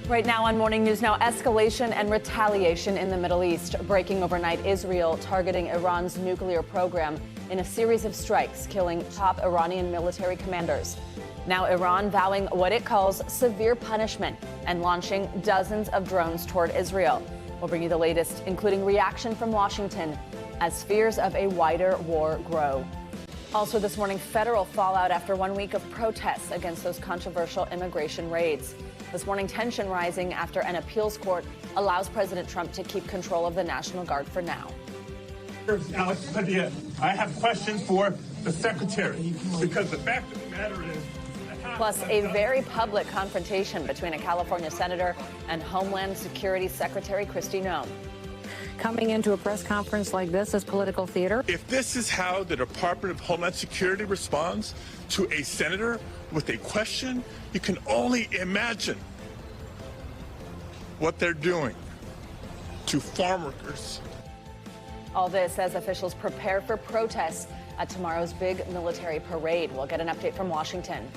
Right now on Morning News Now, escalation and retaliation in the Middle East. Breaking overnight, Israel targeting Iran's nuclear program in a series of strikes, killing top Iranian military commanders. Now Iran vowing what it calls severe punishment and launching dozens of drones toward Israel. We'll bring you the latest, including reaction from Washington as fears of a wider war grow. Also this morning, federal fallout after 1 week of protests against those controversial immigration raids. This morning, tension rising after an appeals court allows President Trump to keep control of the National Guard for now. Alex Padilla, I have questions for the secretary, because the fact of the matter is... Plus, a very public confrontation between a California senator and Homeland Security Secretary Kristi Noem. Coming into a press conference like this is political theater. If this is how the Department of Homeland Security responds to a senator with a question, you can only imagine what they're doing to farm workers. All this as officials prepare for protests at tomorrow's big military parade. We'll get an update from Washington.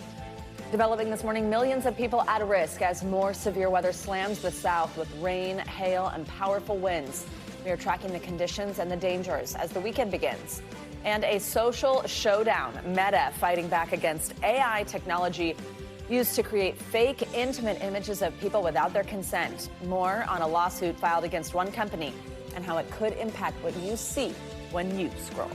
Developing this morning, millions of people at risk as more severe weather slams the South with rain, hail, and powerful winds. We are tracking the conditions and the dangers as the weekend begins. And a social showdown, Meta fighting back against AI technology used to create fake, intimate images of people without their consent. More on a lawsuit filed against one company and how it could impact what you see when you scroll.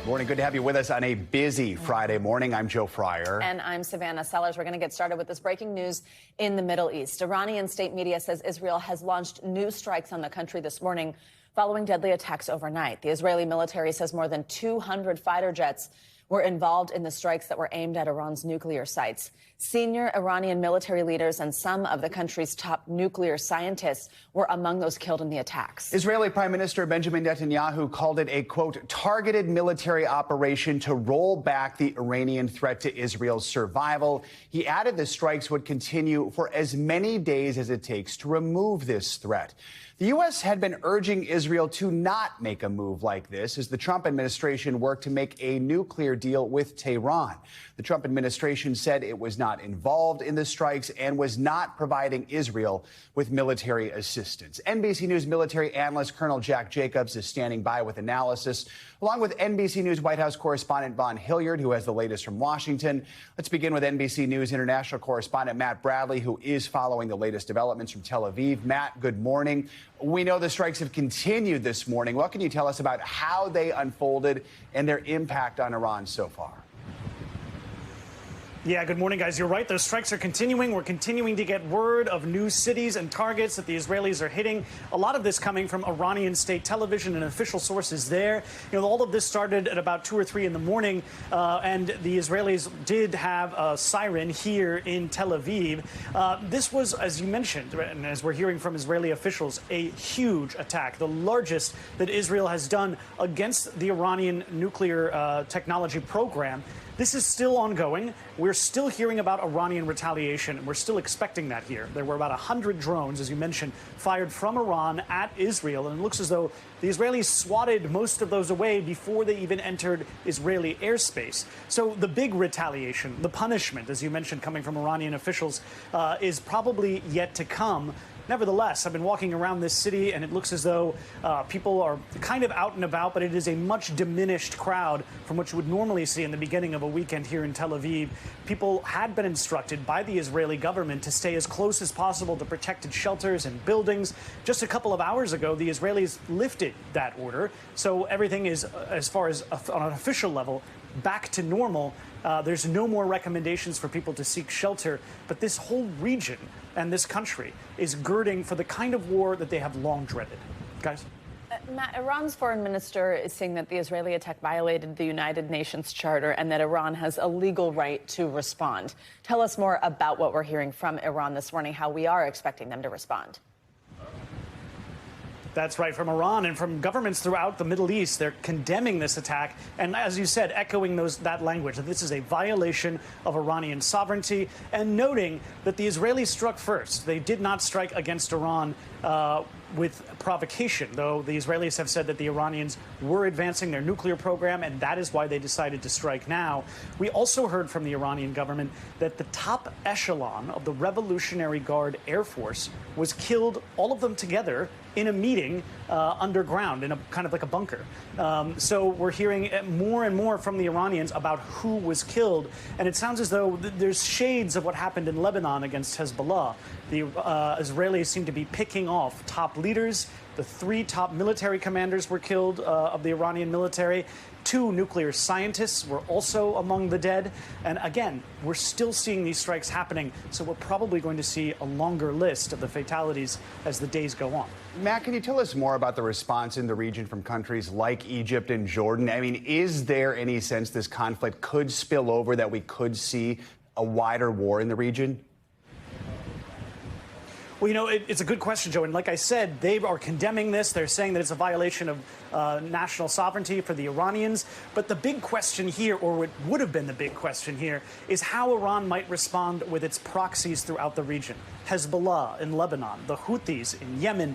Morning. Good to have you with us on a busy Friday morning. I'm Joe Fryer. And I'm Savannah Sellers. We're going to get started with this breaking news in the Middle East. Iranian state media says Israel has launched new strikes on the country this morning following deadly attacks overnight. The Israeli military says more than 200 fighter jets were involved in the strikes that were aimed at Iran's nuclear sites. Senior Iranian military leaders and some of the country's top nuclear scientists were among those killed in the attacks. Israeli Prime Minister Benjamin Netanyahu called it a, quote, targeted military operation to roll back the Iranian threat to Israel's survival. He added the strikes would continue for as many days as it takes to remove this threat. The U.S. had been urging Israel to not make a move like this as the Trump administration worked to make a nuclear deal with Tehran. The Trump administration said it was not involved in the strikes and was not providing Israel with military assistance. NBC News military analyst Colonel Jack Jacobs is standing by with analysis, along with NBC News White House correspondent Vaughn Hilliard, who has the latest from Washington. Let's begin with NBC News international correspondent Matt Bradley, who is following the latest developments from Tel Aviv. Matt, good morning. We know the strikes have continued this morning. What can you tell us about how they unfolded and their impact on Iran so far? Yeah, good morning, guys. You're right. Those strikes are continuing. We're continuing to get word of new cities and targets that the Israelis are hitting. A lot of this coming from Iranian state television and official sources there. You know, all of this started at about 2 or 3 in the morning, and the Israelis did have a siren here in Tel Aviv. This was, as you mentioned, and as we're hearing from Israeli officials, a huge attack, the largest that Israel has done against the Iranian nuclear technology program. This is still ongoing. We're still hearing about Iranian retaliation, and we're still expecting that here. There were about 100 drones, as you mentioned, fired from Iran at Israel, and it looks as though the Israelis swatted most of those away before they even entered Israeli airspace. So the big retaliation, the punishment, as you mentioned, coming from Iranian officials, is probably yet to come. Nevertheless, I've been walking around this city, and it looks as though people are kind of out and about, but it is a much diminished crowd from what you would normally see in the beginning of a weekend here in Tel Aviv. People had been instructed by the Israeli government to stay as close as possible to protected shelters and buildings. Just a couple of hours ago, the Israelis lifted that order, so everything is, as far as on an official level, back to normal. There's no more recommendations for people to seek shelter, but this whole region and this country is girding for the kind of war that they have long dreaded. Guys? Matt, Iran's foreign minister is saying that the Israeli attack violated the United Nations Charter and that Iran has a legal right to respond. Tell us more about what we're hearing from Iran this morning, how we are expecting them to respond. That's right, from Iran and from governments throughout the Middle East. They're condemning this attack and, as you said, echoing that language, that this is a violation of Iranian sovereignty, and noting that the Israelis struck first. They did not strike against Iran with provocation, though the Israelis have said that the Iranians were advancing their nuclear program, and that is why they decided to strike now. We also heard from the Iranian government that the top echelon of the Revolutionary Guard Air Force was killed, all of them together, in a meeting underground, in a kind of like a bunker. So we're hearing more and more from the Iranians about who was killed, and it sounds as though there's shades of what happened in Lebanon against Hezbollah. The Israelis seem to be picking off top leaders. The 3 top military commanders were killed of the Iranian military. 2 nuclear scientists were also among the dead. And again, we're still seeing these strikes happening, so we're probably going to see a longer list of the fatalities as the days go on. Matt, can you tell us more about the response in the region from countries like Egypt and Jordan? I mean, is there any sense this conflict could spill over, that we could see a wider war in the region? Well, you know, it's a good question, Joe. And like I said, they are condemning this. They're saying that it's a violation of national sovereignty for the Iranians. But the big question here, or what would have been the big question here, is how Iran might respond with its proxies throughout the region. Hezbollah in Lebanon, the Houthis in Yemen.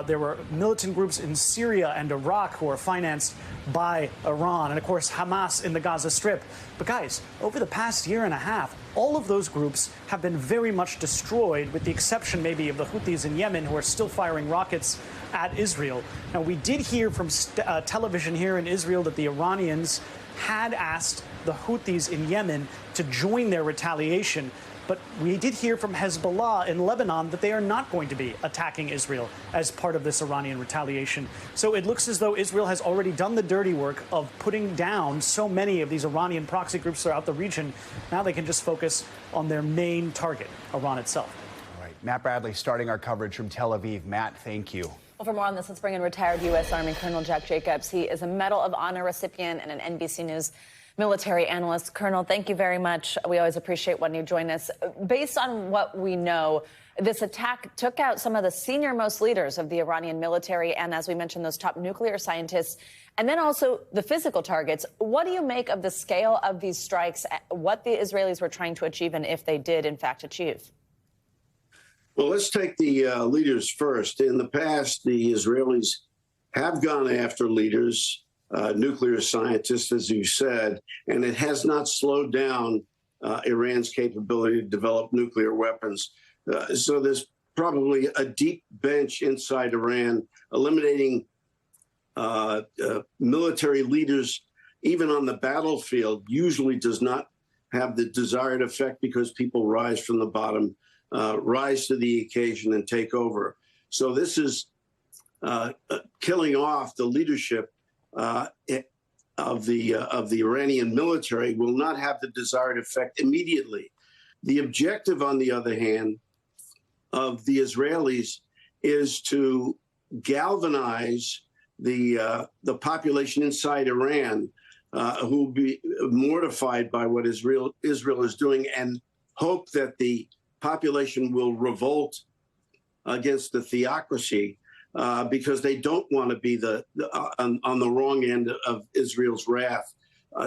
There were militant groups in Syria and Iraq who are financed by Iran. And, of course, Hamas in the Gaza Strip. But, guys, over the past year and a half, all of those groups have been very much destroyed, with the exception maybe of the Houthis in Yemen, who are still firing rockets at Israel. Now, we did hear from television here in Israel that the Iranians had asked the Houthis in Yemen to join their retaliation. But we did hear from Hezbollah in Lebanon that they are not going to be attacking Israel as part of this Iranian retaliation. So it looks as though Israel has already done the dirty work of putting down so many of these Iranian proxy groups throughout the region. Now they can just focus on their main target, Iran itself. All right. Matt Bradley starting our coverage from Tel Aviv. Matt, thank you. Well, for more on this, let's bring in retired U.S. Army Colonel Jack Jacobs. He is a Medal of Honor recipient and an NBC News military analyst. Colonel, thank you very much. We always appreciate when you join us. Based on what we know, this attack took out some of the senior-most leaders of the Iranian military and, as we mentioned, those top nuclear scientists, and then also the physical targets. What do you make of the scale of these strikes, what the Israelis were trying to achieve, and if they did, in fact, achieve? Well, let's take the leaders first. In the past, the Israelis have gone after leaders, nuclear scientists, as you said, and it has not slowed down Iran's capability to develop nuclear weapons. So there's probably a deep bench inside Iran, eliminating military leaders, even on the battlefield, usually does not have the desired effect, because people rise from the bottom, rise to the occasion and take over. So this is killing off the leadership of the Iranian military will not have the desired effect immediately. The objective, on the other hand, of the Israelis is to galvanize the population inside Iran, who will be mortified by what Israel is doing, and hope that the population will revolt against the theocracy. Because they don't want to be on the wrong end of Israel's wrath.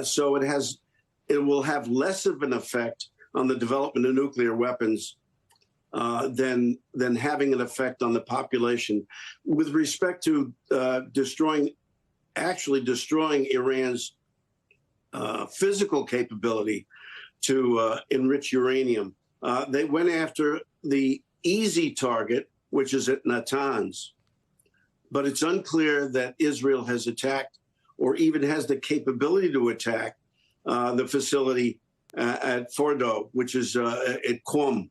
So it will have less of an effect on the development of nuclear weapons than having an effect on the population. With respect to destroying Iran's physical capability to enrich uranium, they went after the easy target, which is at Natanz. But it's unclear that Israel has attacked, or even has the capability to attack, the facility at Fordo, which is at Qom.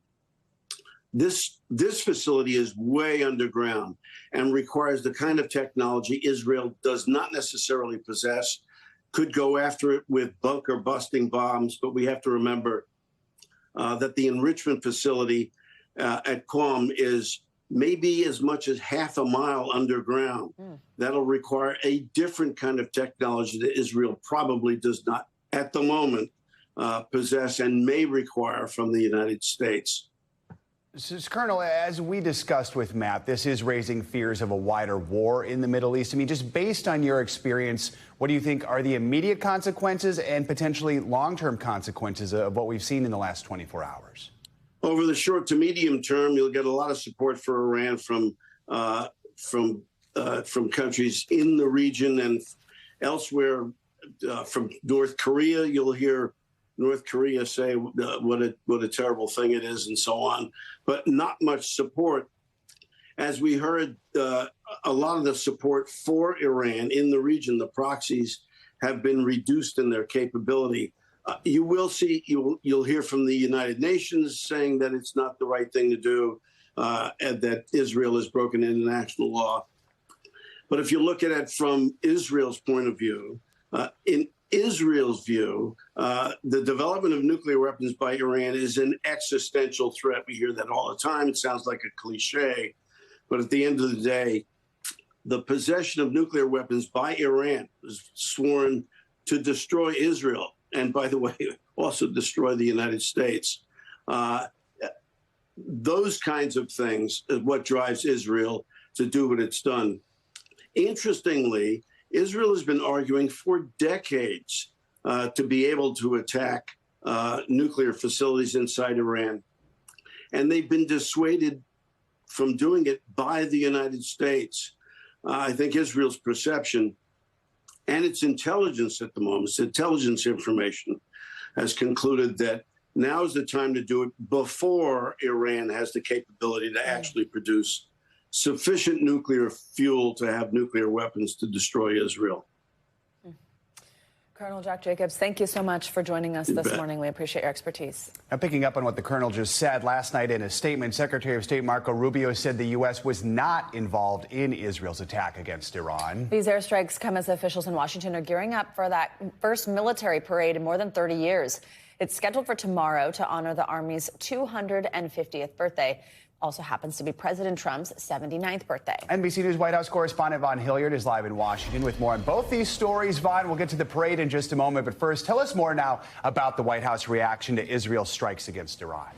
This facility is way underground and requires the kind of technology Israel does not necessarily possess. Could go after it with bunker busting bombs, but we have to remember that the enrichment facility at Qom is maybe as much as half a mile underground. That'll require a different kind of technology that Israel probably does not, at the moment, possess, and may require from the United States. So, Colonel, as we discussed with Matt, this is raising fears of a wider war in the Middle East. I mean, just based on your experience, what do you think are the immediate consequences and potentially long-term consequences of what we've seen in the last 24 hours? Over the short to medium term, you'll get a lot of support for Iran from from countries in the region and elsewhere. From North Korea, you'll hear North Korea say what a terrible thing it is, and so on, but not much support. As we heard, a lot of the support for Iran in the region, the proxies, have been reduced in their capability. You'll hear from the United Nations saying that it's not the right thing to do, and that Israel has broken international law. But if you look at it from Israel's point of view, in Israel's view, the development of nuclear weapons by Iran is an existential threat. We hear that all the time. It sounds like a cliche. But at the end of the day, the possession of nuclear weapons by Iran was sworn to destroy Israel. And by the way, also destroy the United States. Those kinds of things is what drives Israel to do what it's done. Interestingly, Israel has been arguing for decades to be able to attack nuclear facilities inside Iran. And they've been dissuaded from doing it by the United States. I think Israel's perception and its intelligence at the moment, its intelligence information, has concluded that now is the time to do it before Iran has the capability to actually produce sufficient nuclear fuel to have nuclear weapons to destroy Israel. Colonel Jack Jacobs, thank you so much for joining us this morning. We appreciate your expertise. Now, picking up on what the Colonel just said, last night in a statement, Secretary of State Marco Rubio said the U.S. was not involved in Israel's attack against Iran. These airstrikes come as officials in Washington are gearing up for that first military parade in more than 30 years. It's scheduled for tomorrow to honor the Army's 250th birthday. Also happens to be President Trump's 79th birthday. NBC News White House correspondent Vaughn Hilliard is live in Washington with more on both these stories. Vaughn, we'll get to the parade in just a moment, but first, tell us more now about the White House reaction to Israel's strikes against Iran.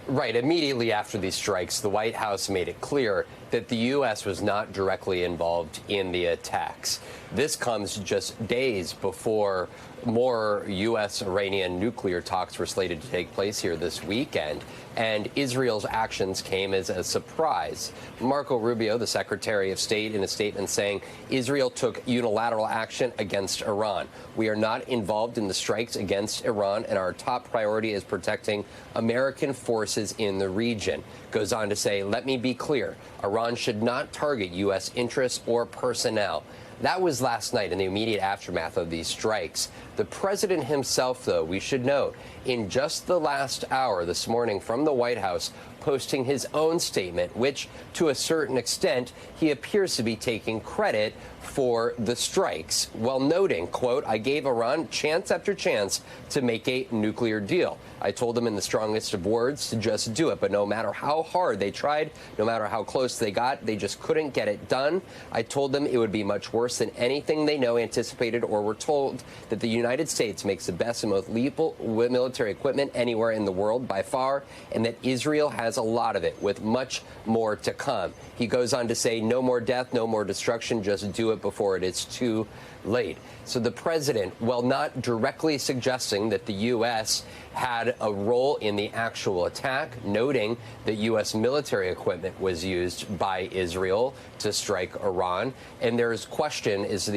Right. Immediately after these strikes, the White House made it clear that the U.S. was not directly involved in the attacks. This comes just days before more U.S.-Iranian nuclear talks were slated to take place here this weekend, and Israel's actions came as a surprise. Marco Rubio, the Secretary of State, in a statement saying Israel took unilateral action against Iran. We are not involved in the strikes against Iran, and our top priority is protecting American forces in the region. Goes on to say, let me be clear, Iran should not target U.S. interests or personnel. That was last night in the immediate aftermath of these strikes. The president himself, though, we should note, in just the last hour this morning from the White House, posting his own statement, which, to a certain extent, he appears to be taking credit for the strikes, while noting, quote, I gave Iran chance after chance to make a nuclear deal. I told them in the strongest of words to just do it, but no matter how hard they tried, no matter how close they got, they just couldn't get it done. I told them it would be much worse than anything they know, anticipated, or were told, that the United States makes the best and most lethal military equipment anywhere in the world by far, and that Israel has a lot of it, with much more to come. He goes on to say, no more death, no more destruction, just do it before it is too late. So the president, while not directly suggesting that the U.S. had a role in the actual attack, noting that U.S. military equipment was used by Israel to strike Iran, and there's question as to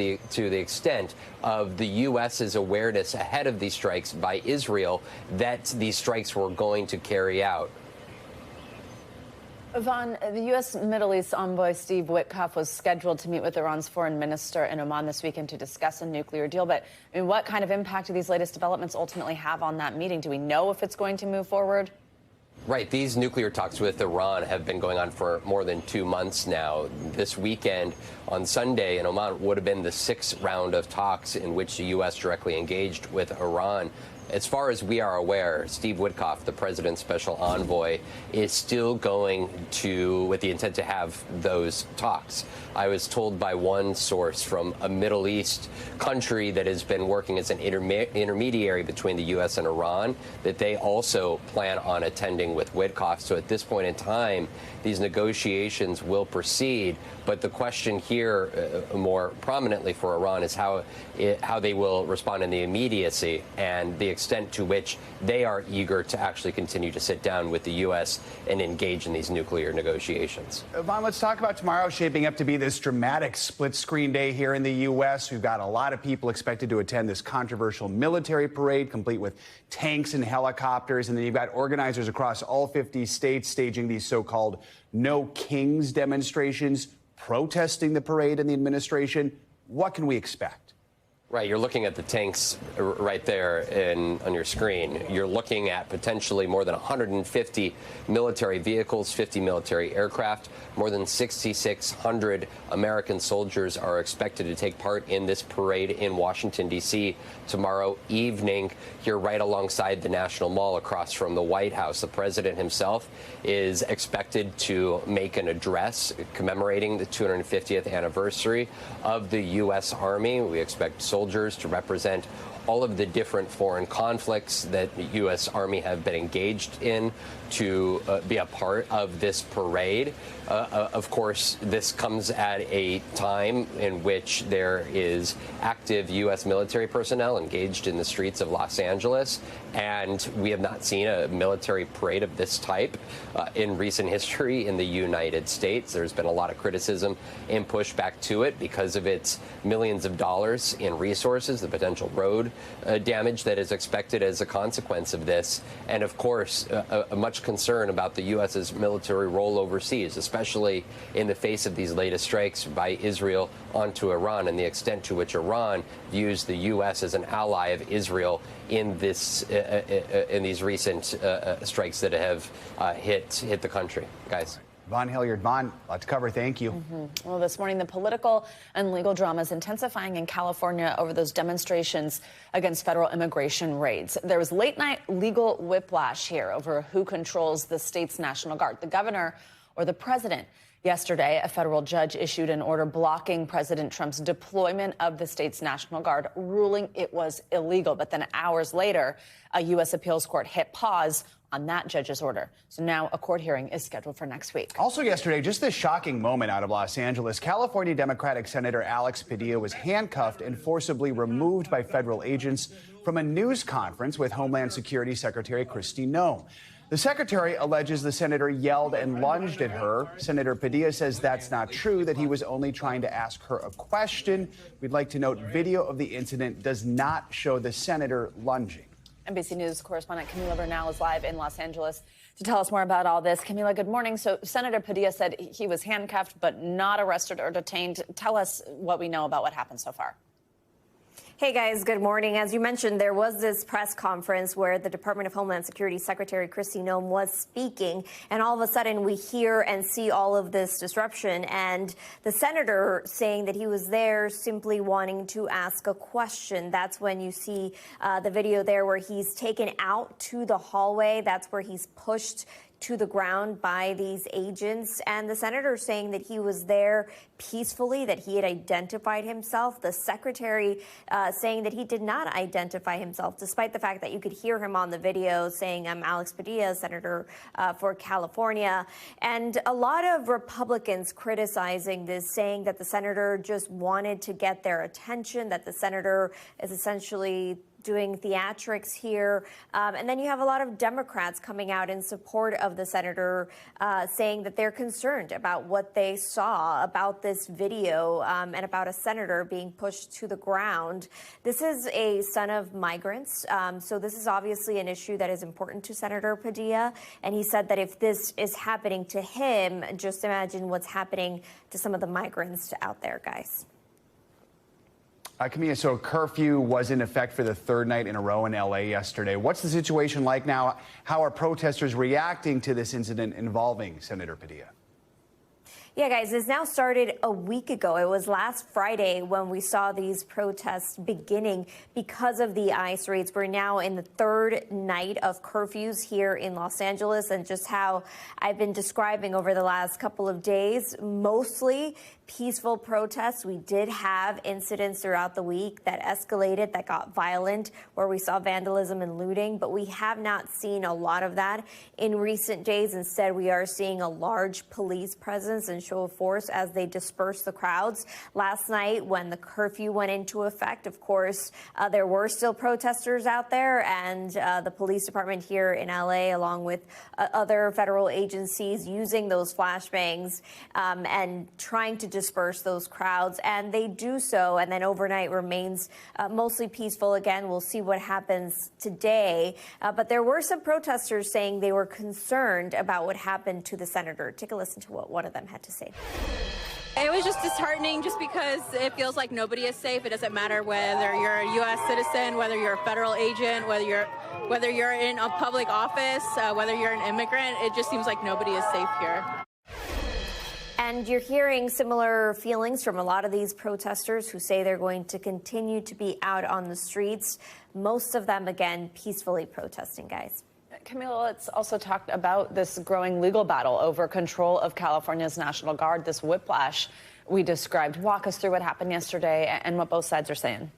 the extent of the U.S.'s awareness ahead of these strikes by Israel that these strikes were going to carry out. Vaughn, the U.S. Middle East envoy Steve Witkoff was scheduled to meet with Iran's foreign minister in Oman this weekend to discuss a nuclear deal. But I mean, what kind of impact do these latest developments ultimately have on that meeting? Do we know if it's going to move forward? Right. These nuclear talks with Iran have been going on for more than 2 months now. This weekend on Sunday in Oman would have been the 6th round of talks in which the U.S. directly engaged with Iran. As far as we are aware, Steve Witkoff, the president's special envoy, is still going to, with the intent to have those talks. I was told by one source from a Middle East country that has been working as an intermediary between the U.S. and Iran that they also plan on attending with Witkoff. So at this point in time, these negotiations will proceed. But the question here, more prominently for Iran, is how they will respond in the immediacy and the extent to which they are eager to actually continue to sit down with the U.S. and engage in these nuclear negotiations. Yvonne, let's talk about tomorrow shaping up to be this dramatic split-screen day here in the U.S. We've got a lot of people expected to attend this controversial military parade, complete with tanks and helicopters. And then you've got organizers across all 50 states staging these so-called No Kings demonstrations, protesting the parade and the administration. What can we expect? Right, you're looking at the tanks right there on your screen. You're looking at potentially more than 150 military vehicles, 50 military aircraft. More than 6,600 American soldiers are expected to take part in this parade in Washington, D.C. tomorrow evening, here right alongside the National Mall across from the White House. The president himself is expected to make an address commemorating the 250th anniversary of the U.S. Army. We expect soldiers to represent all of the different foreign conflicts that the U.S. Army have been engaged in to be a part of this parade. Of course, this comes at a time in which there is active U.S. military personnel engaged in the streets of Los Angeles, and we have not seen a military parade of this type in recent history in the United States. There's been a lot of criticism and pushback to it because of its millions of dollars in resources, the potential road damage that is expected as a consequence of this, and of course, much concern about the U.S.'s military role overseas, especially in the face of these latest strikes by Israel onto Iran and the extent to which Iran views the U.S. as an ally of Israel in this in these recent strikes that have hit the country. Guys. Yvonne Hilliard. Yvonne, a lot to cover. Thank you. Well, this morning, the political and legal drama is intensifying in California over those demonstrations against federal immigration raids. There was late-night legal whiplash here over who controls the state's National Guard, the governor or the president. Yesterday, a federal judge issued an order blocking President Trump's deployment of the state's National Guard, ruling it was illegal. But then hours later, a U.S. appeals court hit pause on that judge's order. So now a court hearing is scheduled for next week. Also yesterday, just this shocking moment out of Los Angeles. California Democratic Senator Alex Padilla was handcuffed and forcibly removed by federal agents from a news conference with Homeland Security Secretary Kristi Noem. The secretary alleges the senator yelled and lunged at her. Senator Padilla says that's not true, that he was only trying to ask her a question. We'd like to note video of the incident does not show the senator lunging. NBC News correspondent Camila Bernal is live in Los Angeles to tell us more about all this. Camila, good morning. So Senator Padilla said he was handcuffed but not arrested or detained. Tell us what we know about what happened so far. Hey guys, good morning. As you mentioned, there was this press conference where the Department of Homeland Security Secretary Kristi Noem was speaking, and all of a sudden we hear and see all of this disruption, and the senator saying that he was there simply wanting to ask a question. That's when you see the video there where he's taken out to the hallway. That's where he's pushed to the ground by these agents, and the senator saying that he was there peacefully, that he had identified himself. The secretary saying that he did not identify himself, despite the fact that you could hear him on the video saying, I'm Alex Padilla, senator for California. And a lot of Republicans criticizing this, saying that the senator just wanted to get their attention, that the senator is essentially doing theatrics here. And then you have a lot of Democrats coming out in support of the senator, saying that they're concerned about what they saw about this video and about a senator being pushed to the ground. This is a son of migrants. So this is obviously an issue that is important to Senator Padilla. And he said that if this is happening to him, just imagine what's happening to some of the migrants out there, guys. Camilla, so a curfew was in effect for the third night in a row in L.A. yesterday. What's the situation like now? How are protesters reacting to this incident involving Senator Padilla? Yeah, guys, this now started a week ago. It was last Friday when we saw these protests beginning because of the ICE raids. We're now in the third night of curfews here in Los Angeles, and just how I've been describing over the last couple of days, mostly peaceful protests. We did have incidents throughout the week that escalated, that got violent, where we saw vandalism and looting, but we have not seen a lot of that in recent days. Instead, we are seeing a large police presence, and show of force as they disperse the crowds. Last night, when the curfew went into effect, of course, there were still protesters out there, and the police department here in LA, along with other federal agencies, using those flashbangs and trying to disperse those crowds. And they do so, and then overnight remains mostly peaceful. Again, we'll see what happens today. But there were some protesters saying they were concerned about what happened to the senator. Take a listen to what one of them had to say. It was just disheartening just because it feels like nobody is safe. It doesn't matter whether you're a U.S. citizen, whether you're a federal agent, whether you're in a public office, whether you're an immigrant. It just seems like nobody is safe here. And you're hearing similar feelings from a lot of these protesters who say they're going to continue to be out on the streets, most of them, again, peacefully protesting, guys. Camila, let's also talk about this growing legal battle over control of California's National Guard, this whiplash we described. Walk us through what happened yesterday and what both sides are saying.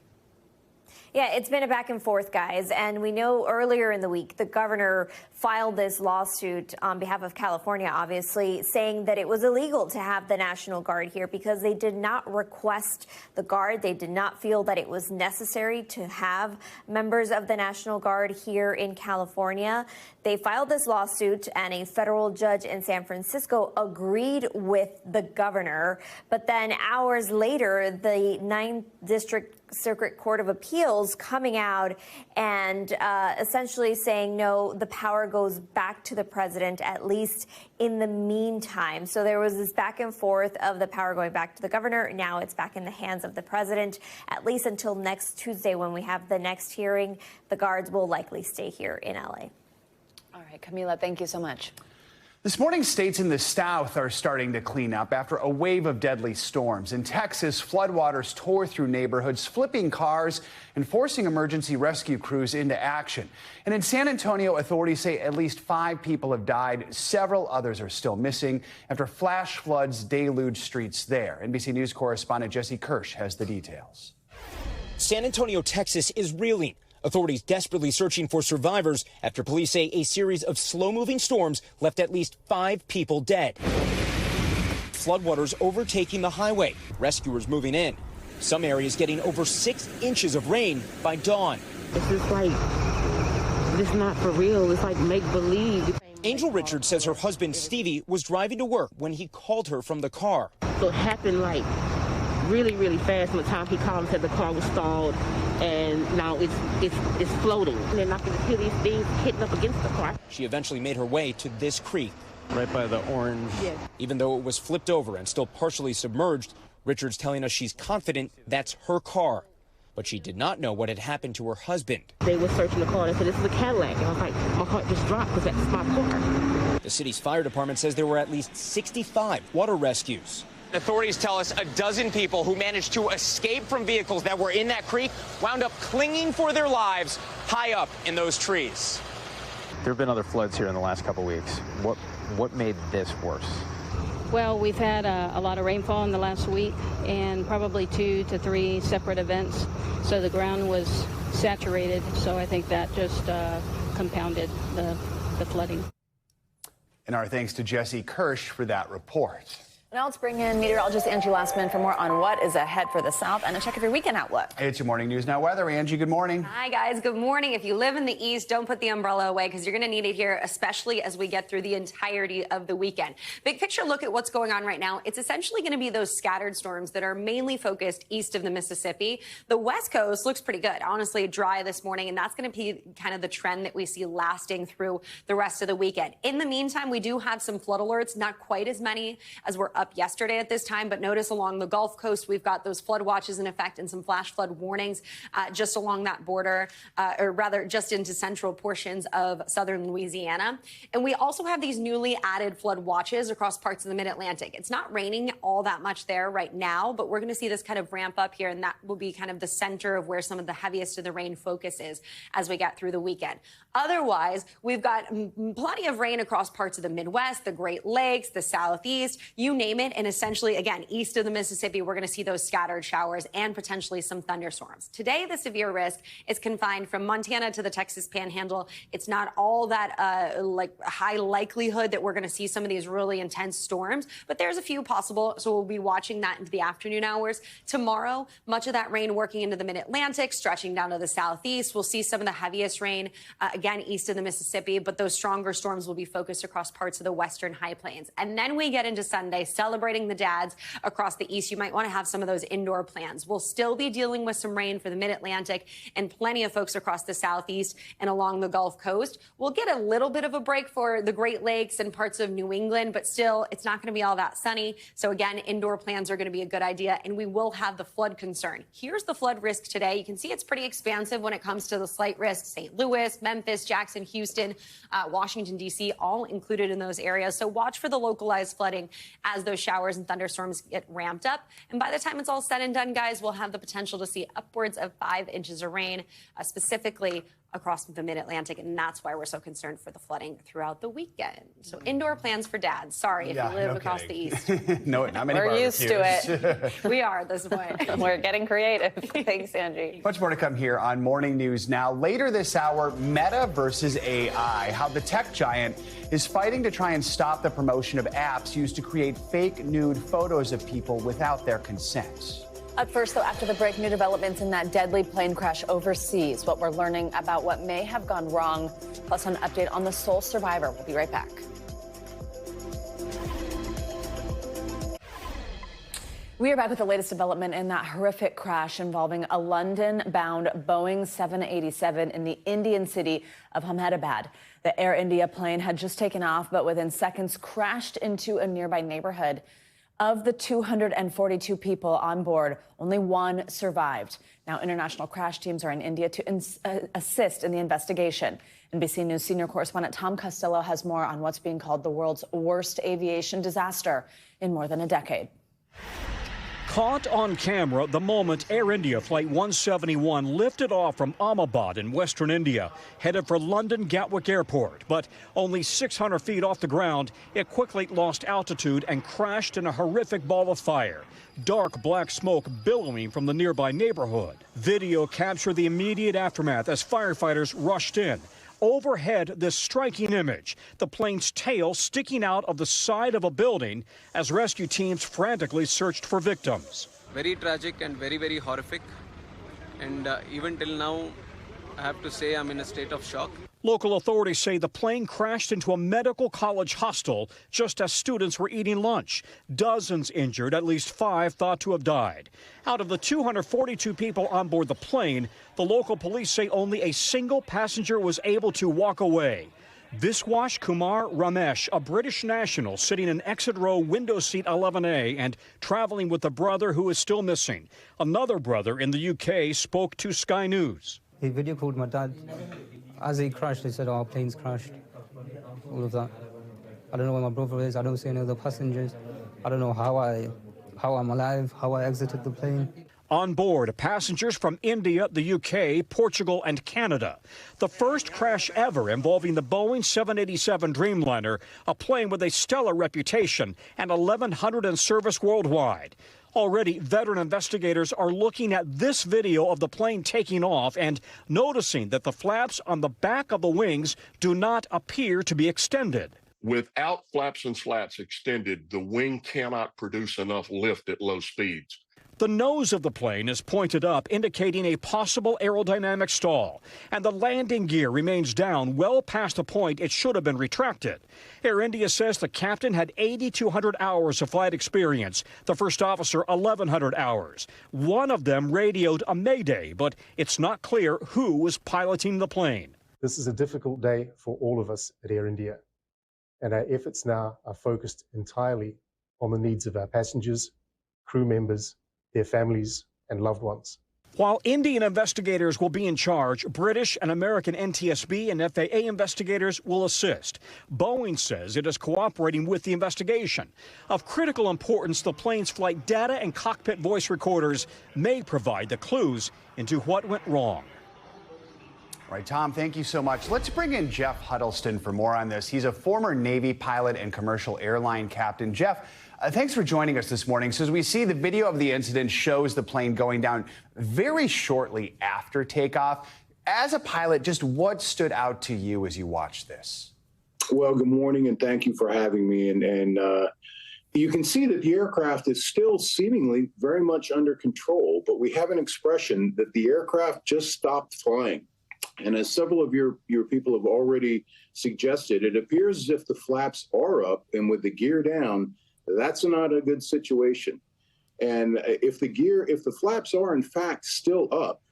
Yeah, it's been a back and forth, guys. And we know earlier in the week, the governor filed this lawsuit on behalf of California, obviously, saying that it was illegal to have the National Guard here because they did not request the Guard. They did not feel that it was necessary to have members of the National Guard here in California. They filed this lawsuit, and a federal judge in San Francisco agreed with the governor. But then hours later, the 9th District Circuit Court of Appeals coming out and essentially saying, no, the power goes back to the president, at least in the meantime. So there was this back and forth of the power going back to the governor. Now it's back in the hands of the president, at least until next Tuesday when we have the next hearing. The guards will likely stay here in LA. All right, Camila, thank you so much. This morning, states in the South are starting to clean up after a wave of deadly storms. In Texas, floodwaters tore through neighborhoods, flipping cars and forcing emergency rescue crews into action. And in San Antonio, authorities say at least 5 people have died. Several others are still missing after flash floods deluged streets there. NBC News correspondent Jesse Kirsch has the details. San Antonio, Texas is reeling. Authorities desperately searching for survivors after police say a series of slow-moving storms left at least 5 people dead. Floodwaters overtaking the highway, rescuers moving in. Some areas getting over 6 inches of rain by dawn. It's just like, it's not for real. It's like make-believe. Angel Richards says her husband, Stevie, was driving to work when he called her from the car. So it happened like really, really fast. From the time he called and said the car was stalled, and now it's floating. And then I can hear these things hitting up against the car. She eventually made her way to this creek. Right by the orange. Yeah. Even though it was flipped over and still partially submerged, Richards telling us she's confident that's her car. But she did not know what had happened to her husband. They were searching the car and said, this is a Cadillac. And I was like, my heart just dropped because that's my car. The city's fire department says there were at least 65 water rescues. Authorities tell us a dozen people who managed to escape from vehicles that were in that creek wound up clinging for their lives high up in those trees. There have been other floods here in the last couple weeks. What made this worse? Well, we've had a lot of rainfall in the last week and probably 2 to 3 separate events. So the ground was saturated. So I think that just compounded the flooding. And our thanks to Jesse Kirsch for that report. Now let's bring in meteorologist Angie Lastman for more on what is ahead for the South and a check of your weekend outlook. It's your morning news now weather. Angie, good morning. Hi, guys. Good morning. If you live in the East, don't put the umbrella away because you're going to need it here, especially as we get through the entirety of the weekend. Big picture look at what's going on right now. It's essentially going to be those scattered storms that are mainly focused east of the Mississippi. The West Coast looks pretty good. Honestly, dry this morning, and that's going to be kind of the trend that we see lasting through the rest of the weekend. In the meantime, we do have some flood alerts, not quite as many as were up yesterday at this time, but notice along the Gulf Coast, we've got those flood watches in effect and some flash flood warnings just along that border, or rather just into central portions of southern Louisiana. And we also have these newly added flood watches across parts of the mid-Atlantic. It's not raining all that much there right now, but we're going to see this kind of ramp up here, and that will be kind of the center of where some of the heaviest of the rain focus is as we get through the weekend. Otherwise, we've got plenty of rain across parts of the Midwest, the Great Lakes, the Southeast, you name name it. And essentially, again, east of the Mississippi, we're going to see those scattered showers and potentially some thunderstorms. Today, the severe risk is confined from Montana to the Texas Panhandle. It's not all that high likelihood that we're going to see some of these really intense storms, but there's a few possible. So we'll be watching that into the afternoon hours. Tomorrow, much of that rain working into the mid-Atlantic, stretching down to the southeast. We'll see some of the heaviest rain, again, east of the Mississippi, but those stronger storms will be focused across parts of the western high plains. And then we get into Sunday, celebrating the dads across the east. You might want to have some of those indoor plans. We'll still be dealing with some rain for the mid-Atlantic and plenty of folks across the southeast and along the Gulf Coast. We'll get a little bit of a break for the Great Lakes and parts of New England, but still, it's not going to be all that sunny. So again, indoor plans are going to be a good idea, and we will have the flood concern. Here's the flood risk today. You can see it's pretty expansive when it comes to the slight risk. St. Louis, Memphis, Jackson, Houston, Washington, D.C., all included in those areas. So watch for the localized flooding as those showers and thunderstorms get ramped up. And by the time it's all said and done, guys, we'll have the potential to see upwards of 5 inches of rain, specifically across the mid-Atlantic, and that's why we're so concerned for the flooding throughout the weekend. So indoor plans for dads. Sorry if you live across the east. No, not many We're used to it. We are at this point. We're getting creative. Thanks, Angie. Much more to come here on Morning News Now. Later this hour, Meta versus AI, how the tech giant is fighting to try and stop the promotion of apps used to create fake nude photos of people without their consent. Up first, though, after the break, new developments in that deadly plane crash overseas. What we're learning about what may have gone wrong, plus an update on the sole survivor. We'll be right back. We are back with the latest development in that horrific crash involving a London-bound Boeing 787 in the Indian city of Ahmedabad. The Air India plane had just taken off, but within seconds crashed into a nearby neighborhood. Of the 242 people on board, only one survived. Now, international crash teams are in India to assist in the investigation. NBC News senior correspondent Tom Costello has more on what's being called the world's worst aviation disaster in more than a decade. Caught on camera the moment Air India Flight 171 lifted off from Ahmedabad in western India, headed for London Gatwick Airport. But only 600 feet off the ground, it quickly lost altitude and crashed in a horrific ball of fire. Dark black smoke billowing from the nearby neighborhood. Video captured the immediate aftermath as firefighters rushed in. Overhead, this striking image, the plane's tail sticking out of the side of a building as rescue teams frantically searched for victims. Very tragic and very, very horrific. And even till now, I have to say I'm in a state of shock. Local authorities say the plane crashed into a medical college hostel just as students were eating lunch. Dozens injured, at least 5 thought to have died. Out of the 242 people on board the plane, the local police say only a single passenger was able to walk away. Viswash Kumar Ramesh, a British national sitting in exit row window seat 11A and traveling with a brother who is still missing. Another brother in the UK spoke to Sky News. He video called my dad. As he crashed, he said, "Our plane's crashed." All of that. I don't know where my brother is. I don't see any other passengers. I don't know how I'm alive, how I exited the plane. On board, passengers from India, the UK, Portugal, and Canada. The first crash ever involving the Boeing 787 Dreamliner, a plane with a stellar reputation and 1,100 in service worldwide. Already, veteran investigators are looking at this video of the plane taking off and noticing that the flaps on the back of the wings do not appear to be extended. Without flaps and slats extended, the wing cannot produce enough lift at low speeds. The nose of the plane is pointed up, indicating a possible aerodynamic stall, and the landing gear remains down well past the point it should have been retracted. Air India says the captain had 8,200 hours of flight experience, the first officer 1,100 hours. One of them radioed a mayday, but it's not clear who was piloting the plane. This is a difficult day for all of us at Air India, and our efforts now are focused entirely on the needs of our passengers, crew members, their families and loved ones. While Indian investigators will be in charge, British and American NTSB and FAA investigators will assist. Boeing says it is cooperating with the investigation. Of critical importance, the plane's flight data and cockpit voice recorders may provide the clues into what went wrong. All right, Tom, thank you so much. Let's bring in Jeff Huddleston for more on this. He's a former Navy pilot and commercial airline captain. Jeff, thanks for joining us this morning. So as we see, the video of the incident shows the plane going down very shortly after takeoff. As a pilot, just what stood out to you as you watched this? Well, good morning, and thank you for having me. And you can see that the aircraft is still seemingly very much under control, but we have an expression that the aircraft just stopped flying. And as several of your people have already suggested, it appears as if the flaps are up, and with the gear down, that's not a good situation. And if the flaps are in fact still up,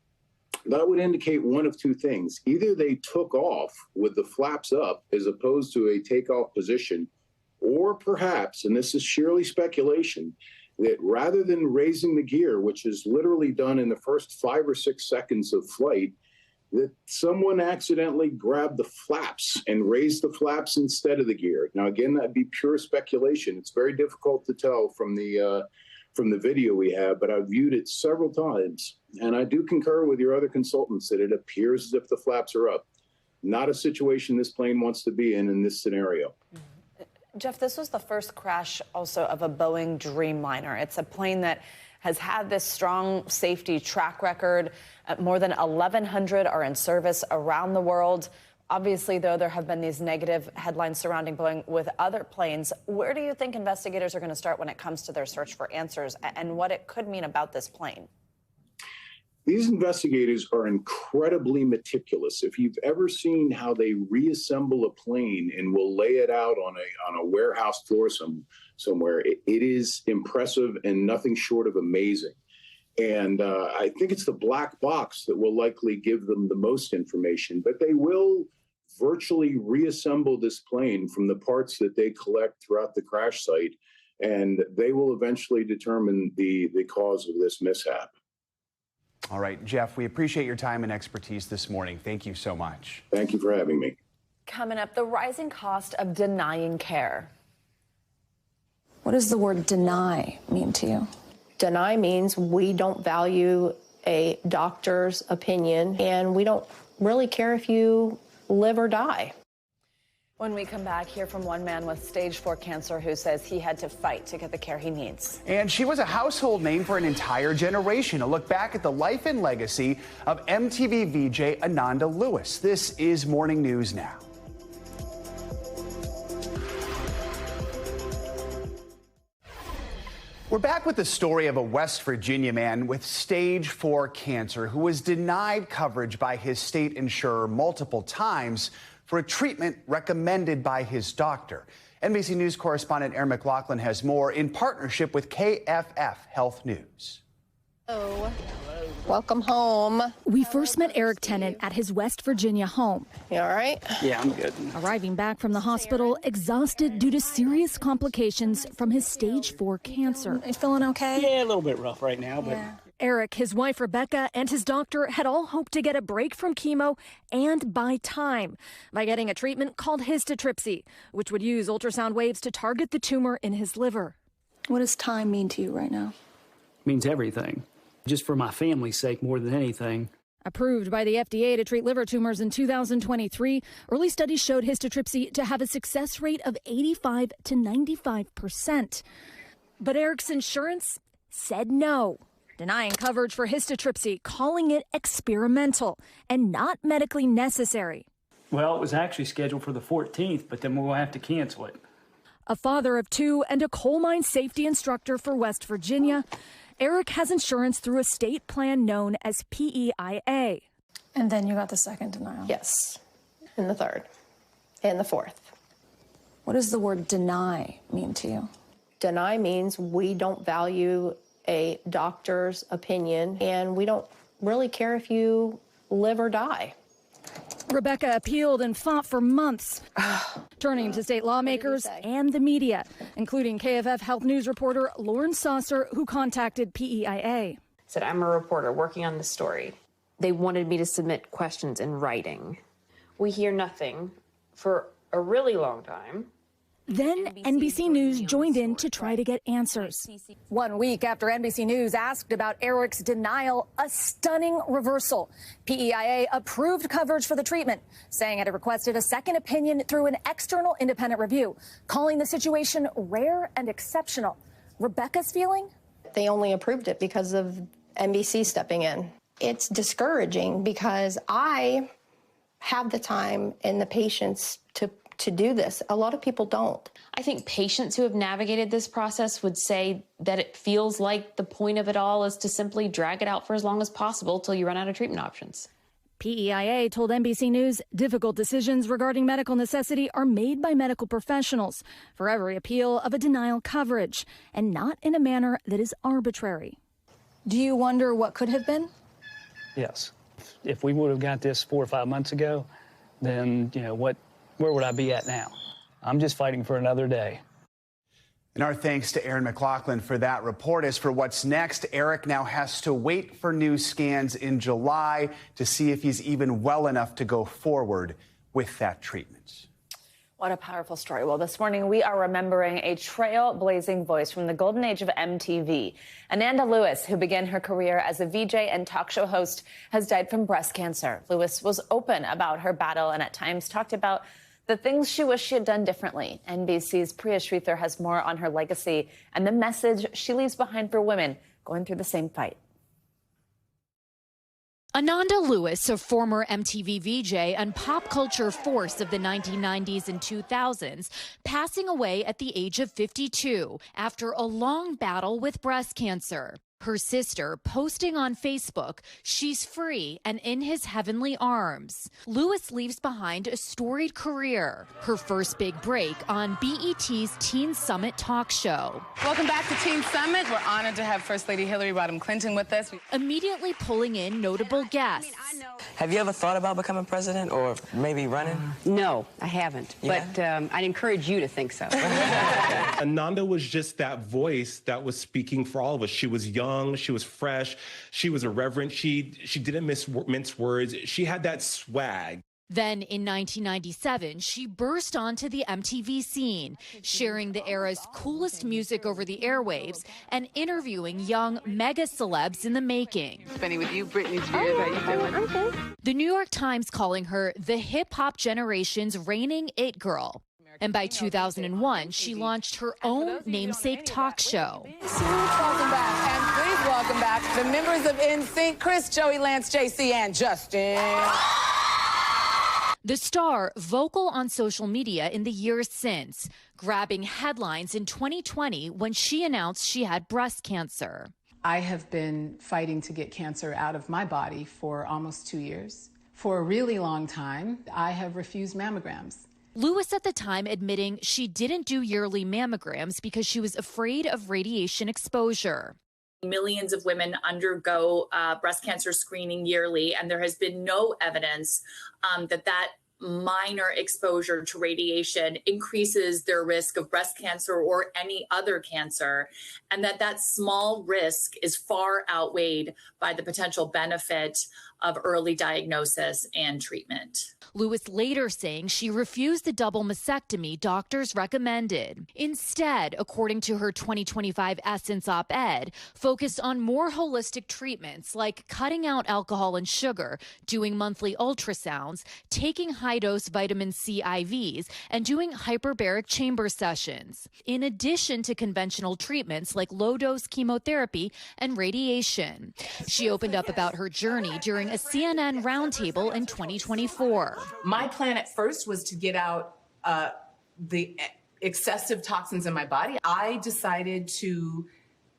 that would indicate one of two things. Either they took off with the flaps up as opposed to a takeoff position, or perhaps, and this is sheerly speculation, that rather than raising the gear, which is literally done in the first 5 or 6 seconds of flight, that someone accidentally grabbed the flaps and raised the flaps instead of the gear. Now, again, that'd be pure speculation. It's very difficult to tell from the video we have, but I've viewed it several times, and I do concur with your other consultants that it appears as if the flaps are up. Not a situation this plane wants to be in this scenario. Jeff, this was the first crash also of a Boeing Dreamliner. It's a plane that has had this strong safety track record. More than 1,100 are in service around the world. Obviously, though, there have been these negative headlines surrounding Boeing with other planes. Where do you think investigators are going to start when it comes to their search for answers and what it could mean about this plane? These investigators are incredibly meticulous. If you've ever seen how they reassemble a plane and will lay it out on a warehouse floor somewhere, it is impressive and nothing short of amazing. And I think it's the black box that will likely give them the most information, but they will virtually reassemble this plane from the parts that they collect throughout the crash site, and they will eventually determine the cause of this mishap. All right, Jeff, we appreciate your time and expertise this morning. Thank you so much. Thank you for having me. Coming up, the rising cost of denying care. What does the word deny mean to you? Deny means we don't value a doctor's opinion, and we don't really care if you live or die. When we come back, hear from one man with stage 4 cancer who says he had to fight to get the care he needs. And she was a household name for an entire generation. A look back at the life and legacy of MTV VJ Ananda Lewis. This is Morning News Now. We're back with the story of a West Virginia man with stage 4 cancer who was denied coverage by his state insurer multiple times for a treatment recommended by his doctor. NBC News correspondent Erin McLaughlin has more in partnership with KFF Health News. Hello. Welcome home. We first met Eric Tennant at his West Virginia home. You all right? Yeah, I'm good. Arriving back from the hospital, exhausted due to serious complications from his stage 4 cancer. You feeling okay? Yeah, a little bit rough right now, but... Yeah. Eric, his wife Rebecca, and his doctor had all hoped to get a break from chemo and buy time by getting a treatment called histotripsy, which would use ultrasound waves to target the tumor in his liver. What does time mean to you right now? It means everything. Just for my family's sake more than anything. Approved by the FDA to treat liver tumors in 2023, early studies showed histotripsy to have a success rate of 85 to 95%. But Eric's insurance said no, denying coverage for histotripsy, calling it experimental and not medically necessary. Well, it was actually scheduled for the 14th, but then we'll have to cancel it. A father of 2 and a coal mine safety instructor for West Virginia, Eric has insurance through a state plan known as PEIA. And then you got the second denial? Yes, and the third, and the fourth. What does the word deny mean to you? Deny means we don't value a doctor's opinion, and we don't really care if you live or die. Rebecca appealed and fought for months, turning to state lawmakers and the media, including KFF Health News reporter Lauren Saucer, who contacted PEIA. Said, I'm a reporter working on this story. They wanted me to submit questions in writing. We hear nothing for a really long time. Then NBC News joined in to try to get answers. 1 week after NBC News asked about Eric's denial, a stunning reversal. PEIA approved coverage for the treatment, saying it had requested a second opinion through an external independent review, calling the situation rare and exceptional. Rebecca's feeling? They only approved it because of NBC stepping in. It's discouraging because I have the time and the patience to do this. A lot of people don't. I think patients who have navigated this process would say that it feels like the point of it all is to simply drag it out for as long as possible till you run out of treatment options. PEIA told NBC News difficult decisions regarding medical necessity are made by medical professionals for every appeal of a denial coverage, and not in a manner that is arbitrary. Do you wonder what could have been? Yes. If we would have got this 4 or 5 months ago, then, where would I be at now? I'm just fighting for another day. And our thanks to Aaron McLaughlin for that report. As for what's next, Eric now has to wait for new scans in July to see if he's even well enough to go forward with that treatment. What a powerful story. Well, this morning we are remembering a trailblazing voice from the golden age of MTV. Ananda Lewis, who began her career as a VJ and talk show host, has died from breast cancer. Lewis was open about her battle and at times talked about the things she wished she had done differently. NBC's Priya Sridhar has more on her legacy and the message she leaves behind for women going through the same fight. Ananda Lewis, a former MTV VJ and pop culture force of the 1990s and 2000s, passing away at the age of 52 after a long battle with breast cancer. Her sister posting on Facebook, she's free and in his heavenly arms. Lewis leaves behind a storied career, her first big break on BET's Teen Summit talk show. Welcome back to Teen Summit. We're honored to have First Lady Hillary Rodham Clinton with us. Immediately pulling in notable guests. Have you ever thought about becoming president or maybe running? No, I haven't. Yeah. But I'd encourage you to think so. Ananda was just that voice that was speaking for all of us. She was young, she was fresh, she was irreverent, she didn't mince words, she had that swag. Then in 1997, she burst onto the MTV scene, sharing the era's coolest music over the airwaves and interviewing young mega celebs in the making. Spending with you, Britney Spears. How you doing? Okay. The New York Times calling her the hip-hop generation's reigning it girl. And by 2001, she launched her own namesake talk show. Welcome back, and please welcome back the members of NSYNC, Chris, Joey, Lance, JC, and Justin. The star, vocal on social media in the years since, grabbing headlines in 2020 when she announced she had breast cancer. I have been fighting to get cancer out of my body for almost 2 years. For a really long time, I have refused mammograms. Lewis at the time admitting she didn't do yearly mammograms because she was afraid of radiation exposure. Millions of women undergo breast cancer screening yearly, and there has been no evidence that minor exposure to radiation increases their risk of breast cancer or any other cancer, and that small risk is far outweighed by the potential benefit of early diagnosis and treatment. Lewis later saying she refused the double mastectomy doctors recommended. Instead, according to her 2025 Essence op-ed, focused on more holistic treatments like cutting out alcohol and sugar, doing monthly ultrasounds, taking high-dose vitamin C IVs, and doing hyperbaric chamber sessions, in addition to conventional treatments like low-dose chemotherapy and radiation. She opened up about her journey during a CNN roundtable in 2024. My plan at first was to get out the excessive toxins in my body. I decided to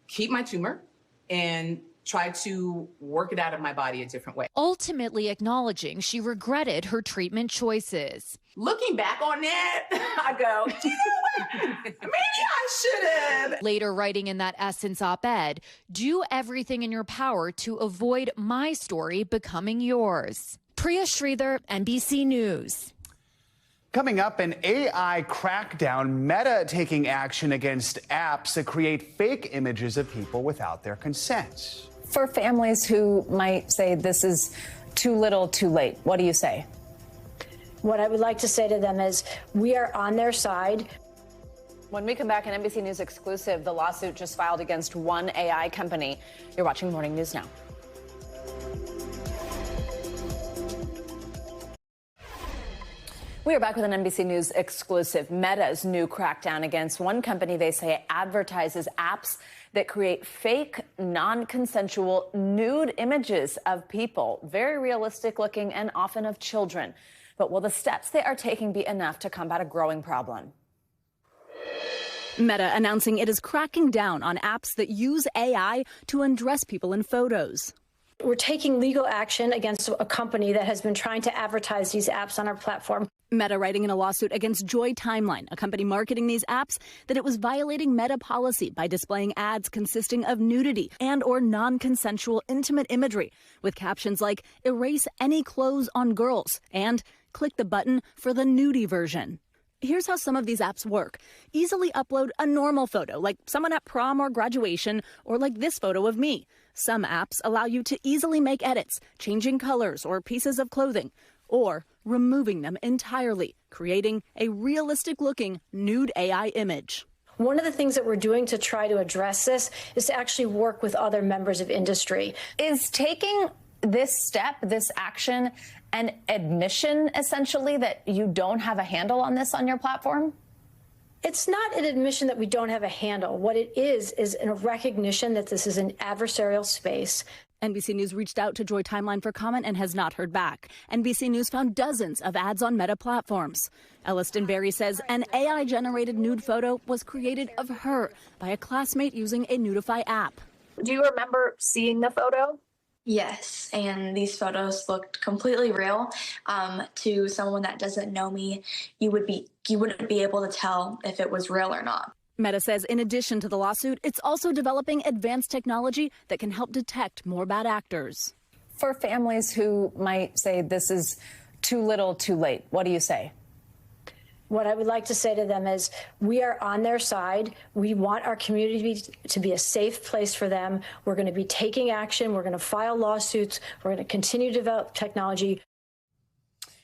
keep my tumor and try to work it out of my body a different way. Ultimately acknowledging she regretted her treatment choices. Looking back on it, I go, you know what? Maybe I should have. Later writing in that Essence op-ed, do everything in your power to avoid my story becoming yours. Priya Sridhar, NBC News. Coming up, an AI crackdown, Meta taking action against apps that create fake images of people without their consent. For families who might say this is too little, too late, what do you say? What I would like to say to them is we are on their side. When we come back, an NBC News exclusive, the lawsuit just filed against one AI company. You're watching Morning News Now. We are back with an NBC News exclusive. Meta's new crackdown against one company they say advertises apps that create fake, non-consensual nude images of people, very realistic looking and often of children. But will the steps they are taking be enough to combat a growing problem? Meta announcing it is cracking down on apps that use AI to undress people in photos. We're taking legal action against a company that has been trying to advertise these apps on our platform. Meta writing in a lawsuit against Joy Timeline, a company marketing these apps, that it was violating Meta policy by displaying ads consisting of nudity and or non-consensual intimate imagery with captions like "erase any clothes on girls" and "click the button for the nudie version." Here's how some of these apps work. Easily upload a normal photo, like someone at prom or graduation, or like this photo of me. Some apps allow you to easily make edits, changing colors or pieces of clothing, or removing them entirely, creating a realistic-looking nude AI image. One of the things that we're doing to try to address this is to actually work with other members of industry. Is taking this step, this action, an admission, essentially, that you don't have a handle on this on your platform? It's not an admission that we don't have a handle. What it is a recognition that this is an adversarial space. NBC News reached out to Joy Timeline for comment and has not heard back. NBC News found dozens of ads on Meta platforms. Elliston Berry says an AI-generated nude photo was created of her by a classmate using a Nudify app. Do you remember seeing the photo? Yes, and these photos looked completely real. To someone that doesn't know me, you wouldn't be able to tell if it was real or not. Meta says in addition to the lawsuit, it's also developing advanced technology that can help detect more bad actors. For families who might say this is too little, too late, what do you say? What I would like to say to them is we are on their side. We want our community to be a safe place for them. We're going to be taking action. We're going to file lawsuits. We're going to continue to develop technology.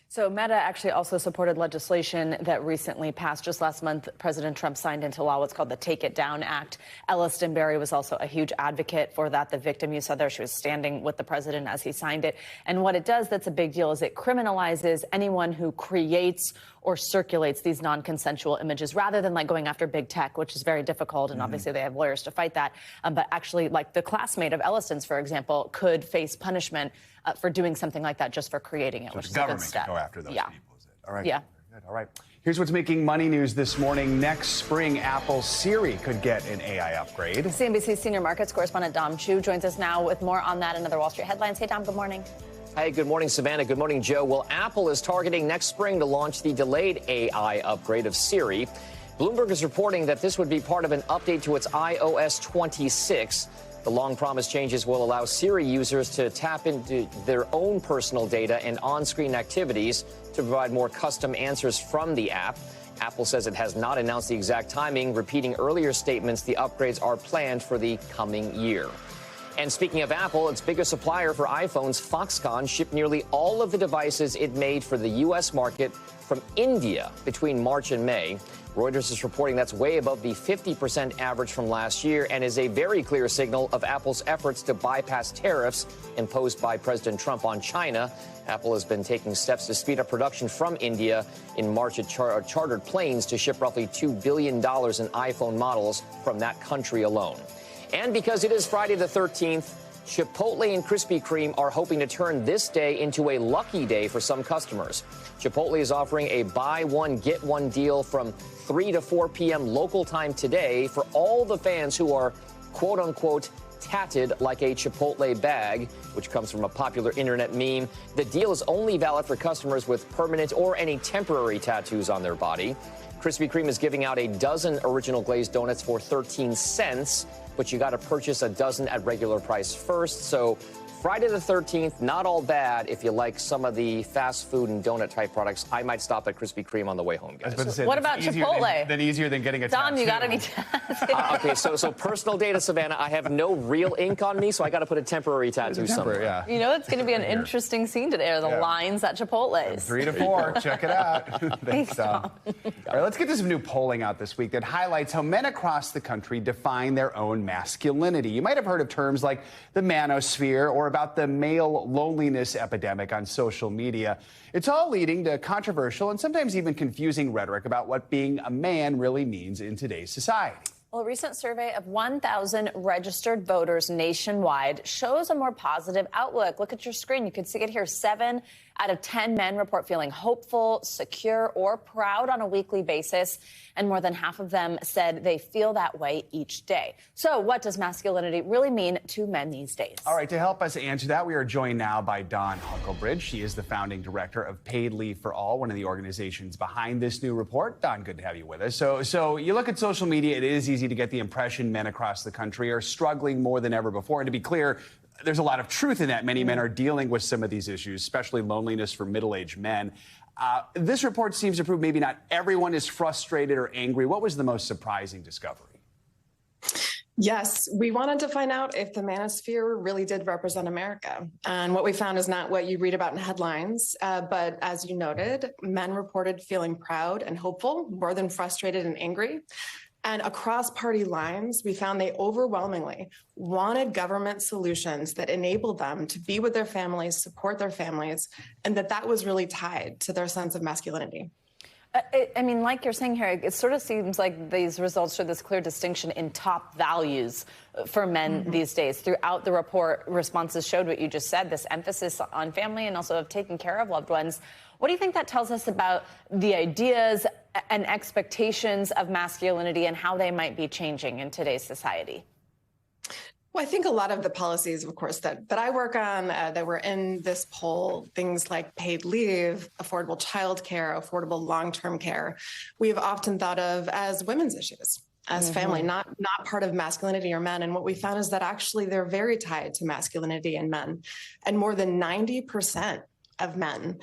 So Meta actually also supported legislation that recently passed. Just last month, President Trump signed into law what's called the Take It Down Act. Elliston Berry was also a huge advocate for that. The victim you saw there, she was standing with the president as he signed it. And what it does that's a big deal is it criminalizes anyone who creates or circulates these non-consensual images rather than like going after big tech, which is very difficult. And obviously they have lawyers to fight that. But actually, like the classmate of Elliston's, for example, could face punishment for doing something like that just for creating it, So which is government a good step. can go after those people. Is it? All right. Yeah. Very good. All right. Here's what's making money news this morning. Next spring, Apple's Siri could get an AI upgrade. CNBC's senior markets correspondent Dom Chu joins us now with more on that and other Wall Street headlines. Hey, Dom, good morning. Hey, good morning, Savannah. Good morning, Joe. Well, Apple is targeting next spring to launch the delayed AI upgrade of Siri. Bloomberg is reporting that this would be part of an update to its iOS 26. The long-promised changes will allow Siri users to tap into their own personal data and on-screen activities to provide more custom answers from the app. Apple says it has not announced the exact timing, repeating earlier statements the upgrades are planned for the coming year. And speaking of Apple, its biggest supplier for iPhones, Foxconn, shipped nearly all of the devices it made for the U.S. market from India between March and May. Reuters is reporting that's way above the 50% average from last year and is a very clear signal of Apple's efforts to bypass tariffs imposed by President Trump on China. Apple has been taking steps to speed up production from India. In March, it chartered planes to ship roughly $2 billion in iPhone models from that country alone. And because it is Friday the 13th, Chipotle and Krispy Kreme are hoping to turn this day into a lucky day for some customers. Chipotle is offering a buy one, get one deal from 3 to 4 p.m. local time today for all the fans who are, quote unquote, tatted like a Chipotle bag, which comes from a popular internet meme. The deal is only valid for customers with permanent or any temporary tattoos on their body. Krispy Kreme is giving out a dozen original glazed donuts for 13 cents, but you got to purchase a dozen at regular price first. So Friday the 13th, not all bad if you like some of the fast food and donut type products. I might stop at Krispy Kreme on the way home, guys. What about Chipotle? Easier than getting a Don, tattoo. you got any? Okay, so personal data, Savannah. I have no real ink on me, so I got to put a temporary tattoo somewhere. Yeah. You know, it's going to be an interesting scene today. Are the lines at Chipotle's? 3 to 4. Check it out. Thanks, Tom. All right, let's get to some new polling out this week that highlights how men across the country define their own masculinity. You might have heard of terms like the manosphere or about the male loneliness epidemic on social media. It's all leading to controversial and sometimes even confusing rhetoric about what being a man really means in today's society. Well, a recent survey of 1,000 registered voters nationwide shows a more positive outlook. Look at your screen. You can see it here. 7 out of 10 men report feeling hopeful, secure, or proud on a weekly basis. And more than half of them said they feel that way each day. So what does masculinity really mean to men these days? All right, to help us answer that, we are joined now by Dawn Huckelbridge. She is the founding director of Paid Leave for All, one of the organizations behind this new report. Dawn, good to have you with us. So you look at social media, it is easy to get the impression men across the country are struggling more than ever before. And to be clear, there's a lot of truth in that. Many men are dealing with some of these issues, especially loneliness for middle-aged men. This report seems to prove maybe not everyone is frustrated or angry. What was the most surprising discovery? Yes, we wanted to find out if the manosphere really did represent America. And what we found is not what you read about in headlines, but as you noted, men reported feeling proud and hopeful more than frustrated and angry. And across party lines, we found they overwhelmingly wanted government solutions that enabled them to be with their families, support their families, and that was really tied to their sense of masculinity. I mean, like you're saying here, it sort of seems like these results show this clear distinction in top values for men these days. Throughout the report, responses showed what you just said, this emphasis on family and also of taking care of loved ones. What do you think that tells us about the ideas and expectations of masculinity and how they might be changing in today's society? Well, I think a lot of the policies, of course, that I work on that were in this poll, things like paid leave, affordable childcare, affordable long-term care, we've often thought of as women's issues, as family, not part of masculinity or men. And what we found is that actually they're very tied to masculinity and men. And more than 90% of men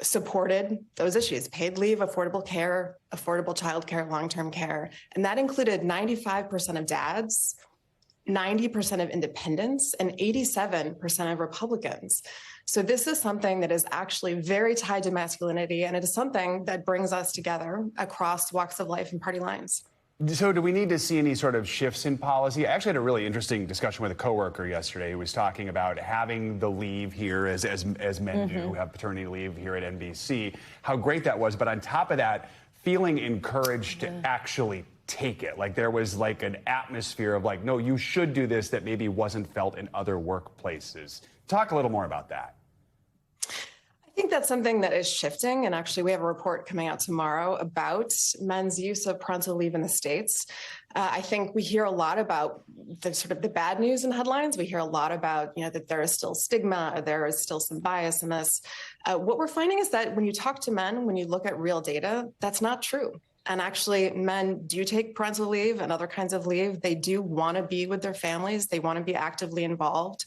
supported those issues: paid leave, affordable care, affordable childcare, long-term care. And that included 95% of dads, 90% of independents, and 87% of Republicans. So this is something that is actually very tied to masculinity, and it is something that brings us together across walks of life and party lines. So do we need to see any sort of shifts in policy? I actually had a really interesting discussion with a coworker yesterday who was talking about having the leave here, as men do, have paternity leave here at NBC, how great that was. But on top of that, feeling encouraged to actually take it. Like there was like an atmosphere of like, no, you should do this that maybe wasn't felt in other workplaces. Talk a little more about that. I think that's something that is shifting. And actually, we have a report coming out tomorrow about men's use of parental leave in the States. I think we hear a lot about the sort of the bad news in headlines. We hear a lot about, that there is still stigma, or there is still some bias in this. What we're finding is that when you talk to men, when you look at real data, that's not true. And actually, men do take parental leave and other kinds of leave. They do want to be with their families. They want to be actively involved.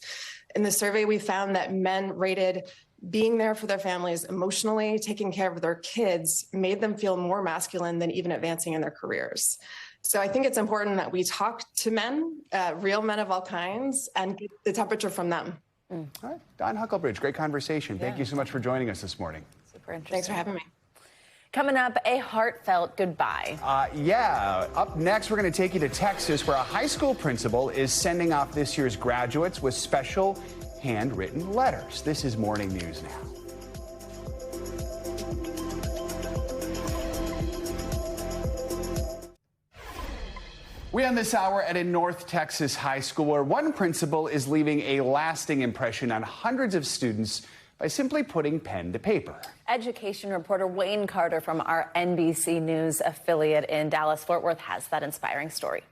In the survey, we found that men rated being there for their families emotionally, taking care of their kids, made them feel more masculine than even advancing in their careers. So I think it's important that we talk to men, real men of all kinds, and get the temperature from them. All right. Dawn Huckelbridge, great conversation. Thank you so much for joining us this morning. Super interesting. Thanks for having me. Coming up, a heartfelt goodbye. Up next, we're going to take you to Texas, where a high school principal is sending off this year's graduates with special handwritten letters. This is Morning News Now. We end this hour at a North Texas high school where one principal is leaving a lasting impression on hundreds of students by simply putting pen to paper. Education reporter Wayne Carter from our NBC News affiliate in Dallas-Fort Worth has that inspiring story.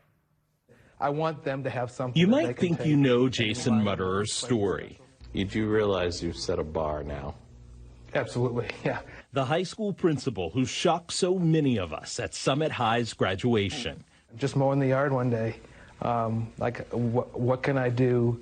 I want them to have something. You might think you know Jason Mutterer's story. You do realize you've set a bar now. Absolutely, yeah. The high school principal who shocked so many of us at Summit High's graduation. Just mowing the yard one day, what can I do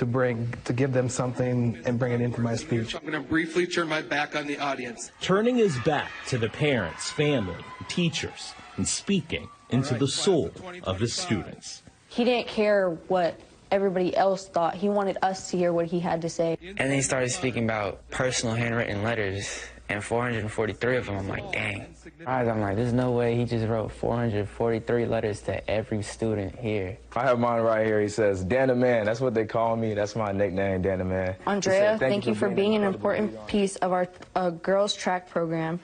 to give them something and bring it into my speech. I'm going to briefly turn my back on the audience. Turning his back to the parents, family, teachers, and speaking into the soul of his students. He didn't care what everybody else thought. He wanted us to hear what he had to say. And then he started speaking about personal handwritten letters, and 443 of them. I'm like, dang. I'm like, there's no way he just wrote 443 letters to every student here. I have mine right here. He says, Dan the Man. That's what they call me. That's my nickname, Dan the Man. Andrea, thank you for being an important piece of our girls' track program.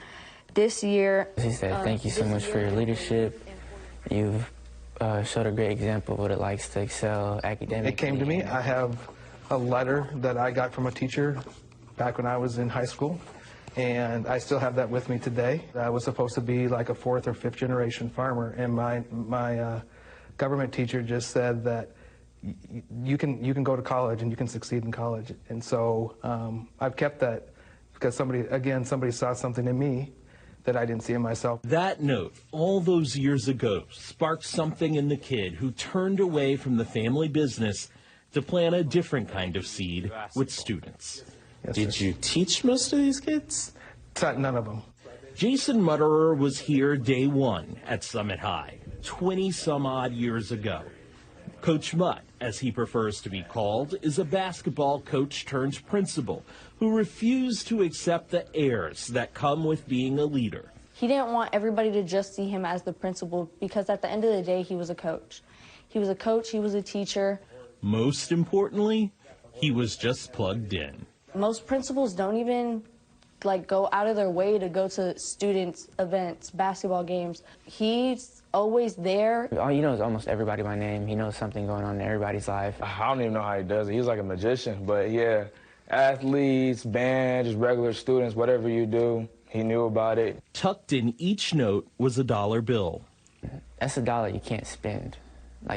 This year... He said, thank you so much for your leadership. You've showed a great example of what it likes to excel academically. It came to me. I have a letter that I got from a teacher back when I was in high school. And I still have that with me today. I was supposed to be like a 4th or 5th generation farmer, and my government teacher just said that you can go to college and you can succeed in college. And so I've kept that because somebody saw something in me that I didn't see in myself. That note, all those years ago, sparked something in the kid who turned away from the family business to plant a different kind of seed with students. Yes, Did you teach most of these kids? None of them. Jason Mutterer was here day one at Summit High, 20-some-odd years ago. Coach Mutt, as he prefers to be called, is a basketball coach turned principal who refused to accept the airs that come with being a leader. He didn't want everybody to just see him as the principal because at the end of the day, he was a coach. He was a coach, he was a teacher. Most importantly, he was just plugged in. Most principals don't even go out of their way to go to students' events, basketball games. He's always there. All he knows almost everybody by name. He knows something going on in everybody's life. I don't even know how he does it. He's like a magician. But yeah, athletes, band, just regular students, whatever you do, he knew about it. Tucked in each note was a $1 bill. That's $1 you can't spend.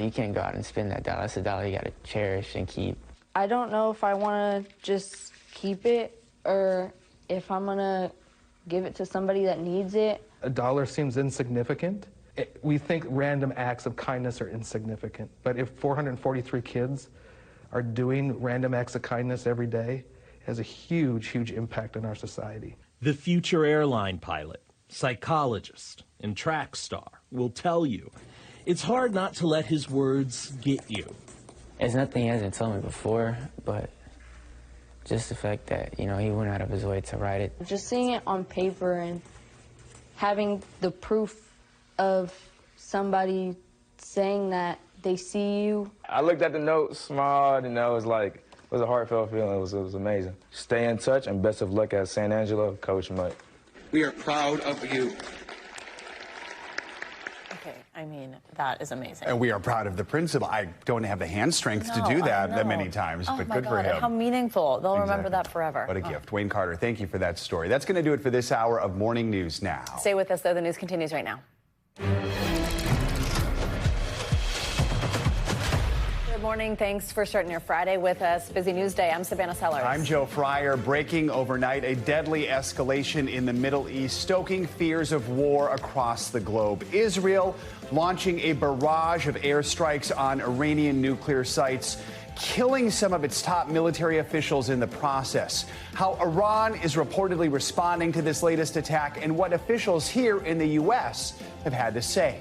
You can't go out and spend that $1. That's $1 you got to cherish and keep. I don't know if I want to just keep it or if I'm going to give it to somebody that needs it. $1 seems insignificant. We think random acts of kindness are insignificant, but if 443 kids are doing random acts of kindness every day, it has a huge, huge impact on our society. The future airline pilot, psychologist, and track star will tell you it's hard not to let his words get you. It's nothing he hasn't told me before, but just the fact that, he went out of his way to write it. Just seeing it on paper and having the proof of somebody saying that they see you. I looked at the note, smiled, it was a heartfelt feeling. It was amazing. Stay in touch, and best of luck at San Angelo, Coach Mutt. We are proud of you. Okay, that is amazing. And we are proud of the principal. I don't have the hand strength to do that many times, but good for him. How meaningful. They'll remember that forever. What a gift. Wayne Carter, thank you for that story. That's going to do it for this hour of Morning News Now. Stay with us, though. The news continues right now. Good morning. Thanks for starting your Friday with us. Busy news day. I'm Savannah Sellers. I'm Joe Fryer. Breaking overnight, a deadly escalation in the Middle East, stoking fears of war across the globe. Israel launching a barrage of airstrikes on Iranian nuclear sites, killing some of its top military officials in the process. How Iran is reportedly responding to this latest attack and what officials here in the U.S. have had to say.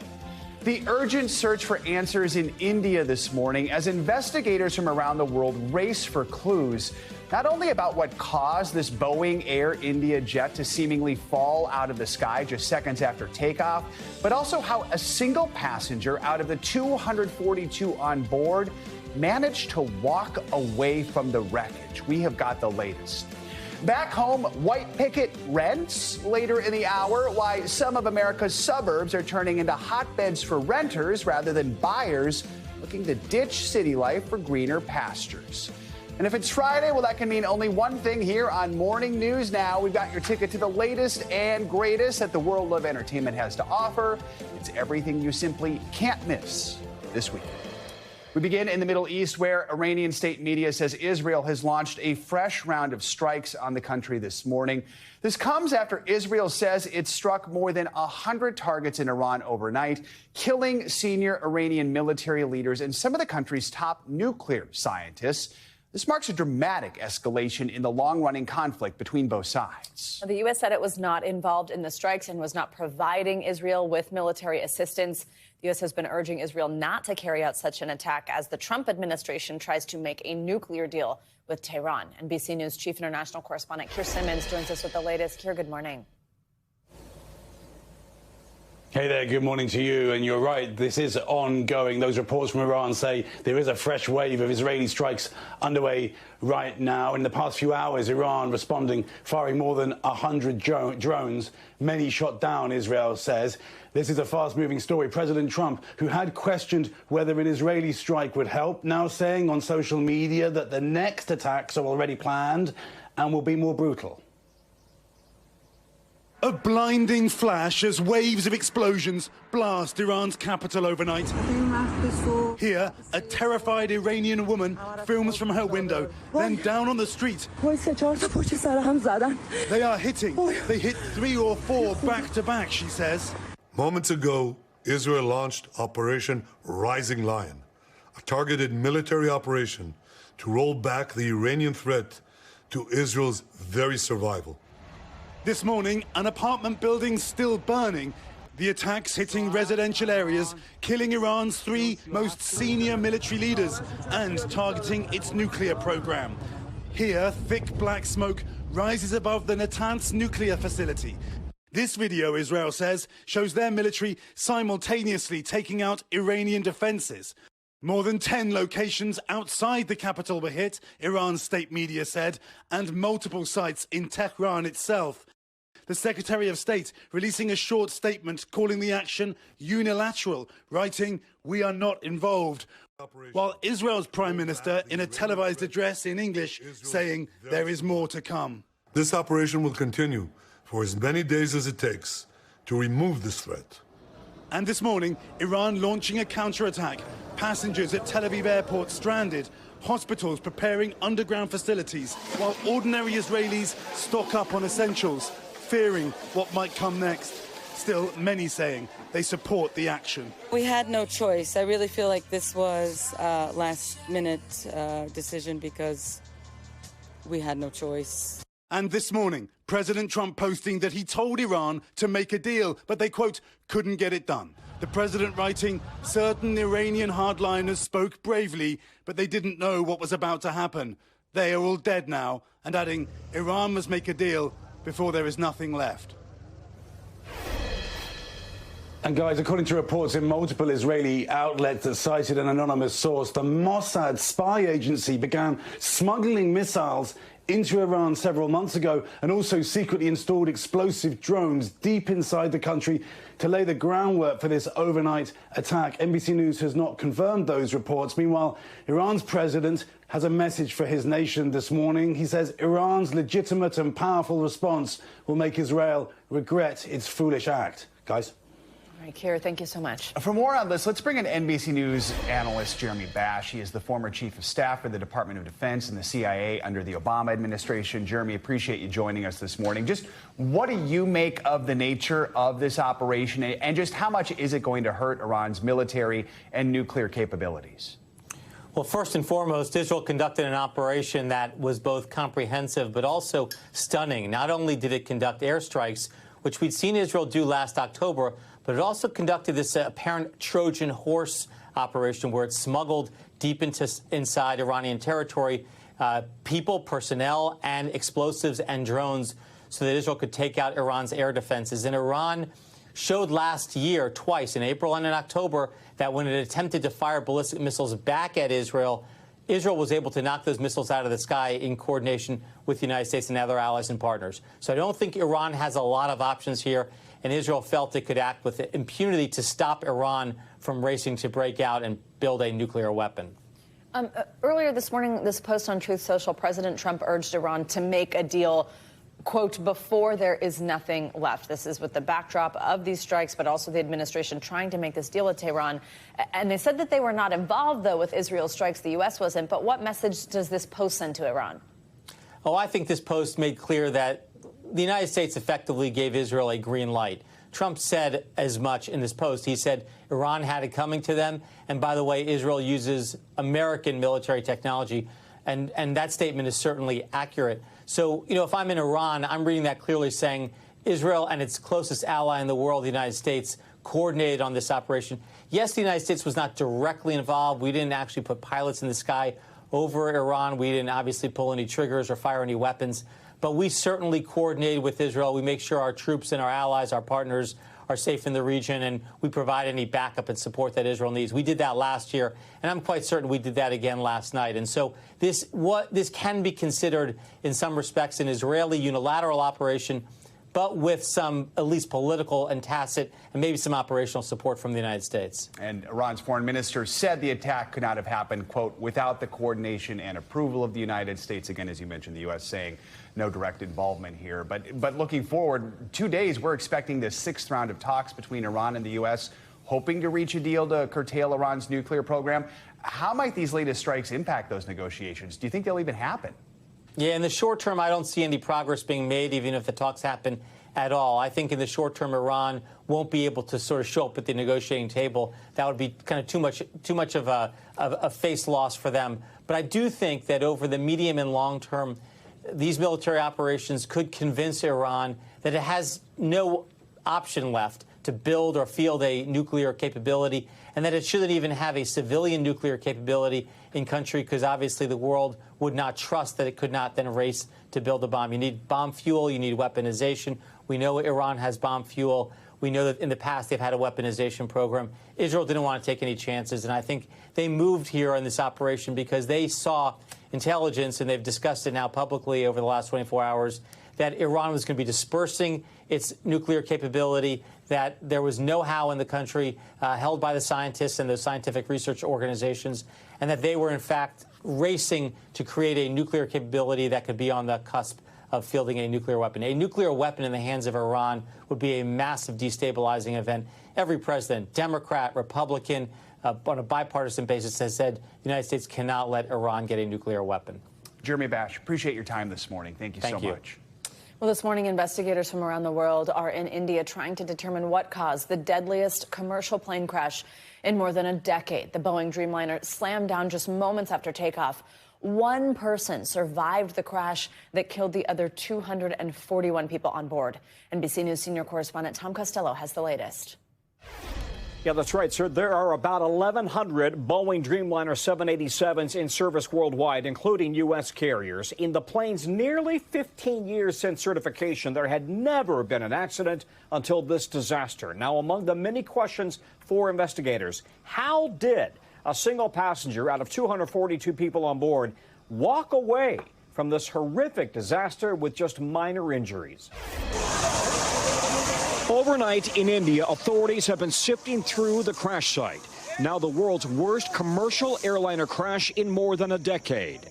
The urgent search for answers in India this morning as investigators from around the world race for clues, not only about what caused this Boeing Air India jet to seemingly fall out of the sky just seconds after takeoff, but also how a single passenger out of the 242 on board managed to walk away from the wreckage. We have got the latest. Back home, white picket rents later in the hour, why some of America's suburbs are turning into hotbeds for renters rather than buyers looking to ditch city life for greener pastures. And if it's Friday, well, that can mean only one thing here on Morning News Now. We've got your ticket to the latest and greatest that the world of entertainment has to offer. It's everything you simply can't miss this week. We begin in the Middle East, where Iranian state media says Israel has launched a fresh round of strikes on the country this morning. This comes after Israel says it struck more than 100 targets in Iran overnight, killing senior Iranian military leaders and some of the country's top nuclear scientists. This marks a dramatic escalation in the long-running conflict between both sides. The U.S. said it was not involved in the strikes and was not providing Israel with military assistance. The U.S. has been urging Israel not to carry out such an attack as the Trump administration tries to make a nuclear deal with Tehran. NBC News Chief International Correspondent Keir Simmons joins us with the latest. Keir, good morning. Hey there, good morning to you. And you're right, this is ongoing. Those reports from Iran say there is a fresh wave of Israeli strikes underway right now. In the past few hours, Iran responding, firing more than 100 drones, many shot down, Israel says. This is a fast-moving story. President Trump, who had questioned whether an Israeli strike would help, now saying on social media that the next attacks are already planned and will be more brutal. A blinding flash as waves of explosions blast Iran's capital overnight. Here, a terrified Iranian woman films from her window, then down on the street. They are hitting. They hit 3 or 4 back-to-back, she says. Moments ago, Israel launched Operation Rising Lion, a targeted military operation to roll back the Iranian threat to Israel's very survival. This morning, an apartment building still burning. The attacks hitting residential areas, killing Iran's 3 most senior military leaders and targeting its nuclear program. Here, thick black smoke rises above the Natanz nuclear facility. This video, Israel says, shows their military simultaneously taking out Iranian defenses. More than 10 locations outside the capital were hit, Iran's state media said, and multiple sites in Tehran itself. The Secretary of State releasing a short statement calling the action unilateral, writing, "We are not involved," while Israel's Prime Minister in a televised address in English saying there is more to come. This operation will continue for as many days as it takes to remove this threat. And this morning, Iran launching a counterattack. Passengers at Tel Aviv airport stranded. Hospitals preparing underground facilities, while ordinary Israelis stock up on essentials, fearing what might come next. Still, many saying they support the action. We had no choice. I really feel like this was a last-minute decision because we had no choice. And this morning, President Trump posting that he told Iran to make a deal, but they, quote, couldn't get it done. The president writing, certain Iranian hardliners spoke bravely, but they didn't know what was about to happen. They are all dead now, and adding, Iran must make a deal before there is nothing left. And guys, according to reports in multiple Israeli outlets that cited an anonymous source, the Mossad spy agency began smuggling missiles into Iran several months ago and also secretly installed explosive drones deep inside the country to lay the groundwork for this overnight attack. NBC News has not confirmed those reports. Meanwhile, Iran's president has a message for his nation this morning. He says Iran's legitimate and powerful response will make Israel regret its foolish act. Guys? All right, Keir, thank you so much. For more on this, let's bring in NBC News analyst Jeremy Bash. He is the former chief of staff for the Department of Defense and the CIA under the Obama administration. Jeremy, appreciate you joining us this morning. Just what do you make of the nature of this operation, and just how much is it going to hurt Iran's military and nuclear capabilities? Well, first and foremost, Israel conducted an operation that was both comprehensive but also stunning. Not only did it conduct airstrikes, which we'd seen Israel do last October, but it also conducted this apparent Trojan horse operation where it smuggled deep inside Iranian territory people, personnel, and explosives and drones so that Israel could take out Iran's air defenses. And Iran showed last year twice, in April and in October, that when it attempted to fire ballistic missiles back at Israel, Israel was able to knock those missiles out of the sky in coordination with the United States and other allies and partners. So I don't think Iran has a lot of options here, and Israel felt it could act with impunity to stop Iran from racing to break out and build a nuclear weapon. Earlier this morning, this post on Truth Social, President Trump urged Iran to make a deal, quote, before there is nothing left. This is with the backdrop of these strikes, but also the administration trying to make this deal with Tehran. And they said that they were not involved, though, with Israel's strikes. The U.S. wasn't. But what message does this post send to Iran? Oh, I think this post made clear that the United States effectively gave Israel a green light. Trump said as much in this post. He said Iran had it coming to them. And by the way, Israel uses American military technology, And that statement is certainly accurate. So, if I'm in Iran, I'm reading that clearly saying Israel and its closest ally in the world, the United States, coordinated on this operation. Yes, the United States was not directly involved. We didn't actually put pilots in the sky over Iran. We didn't obviously pull any triggers or fire any weapons. But we certainly coordinated with Israel. We make sure our troops and our allies, our partners, are safe in the region, and we provide any backup and support that Israel needs. We did that last year, and I'm quite certain we did that again last night. And so this can be considered, in some respects, an Israeli unilateral operation, but with some at least political and tacit and maybe some operational support from the United States. And Iran's foreign minister said the attack could not have happened, quote, without the coordination and approval of the United States. Again, as you mentioned, the U.S. saying no direct involvement here. But looking forward, 2 days, we're expecting the sixth round of talks between Iran and the U.S., hoping to reach a deal to curtail Iran's nuclear program. How might these latest strikes impact those negotiations? Do you think they'll even happen? Yeah, in the short term, I don't see any progress being made, even if the talks happen at all. I think in the short term, Iran won't be able to sort of show up at the negotiating table. That would be kind of too much of a face loss for them. But I do think that over the medium and long term, these military operations could convince Iran that it has no option left to build or field a nuclear capability, and that it shouldn't even have a civilian nuclear capability in country, because obviously the world would not trust that it could not then race to build a bomb. You need bomb fuel, you need weaponization. We know Iran has bomb fuel. We know that in the past they've had a weaponization program. Israel didn't want to take any chances, and I think they moved here in this operation because they saw intelligence, and they've discussed it now publicly over the last 24 hours, that Iran was going to be dispersing its nuclear capability, that there was know-how in the country held by the scientists and the scientific research organizations, and that they were, in fact, racing to create a nuclear capability that could be on the cusp of fielding a nuclear weapon. A nuclear weapon in the hands of Iran would be a massive destabilizing event. Every president, Democrat, Republican, on a bipartisan basis, has said the United States cannot let Iran get a nuclear weapon. Jeremy Bash, appreciate your time this morning. Thank you so much. Well, this morning, investigators from around the world are in India trying to determine what caused the deadliest commercial plane crash in more than a decade. The Boeing Dreamliner slammed down just moments after takeoff. One person survived the crash that killed the other 241 people on board. NBC News senior correspondent Tom Costello has the latest. Yeah, that's right, sir. There are about 1,100 Boeing Dreamliner 787s in service worldwide, including U.S. carriers. In the plane's nearly 15 years since certification, there had never been an accident until this disaster. Now, among the many questions for investigators, how did a single passenger out of 242 people on board walk away from this horrific disaster with just minor injuries? Overnight in India, authorities have been sifting through the crash site. Now the world's worst commercial airliner crash in more than a decade.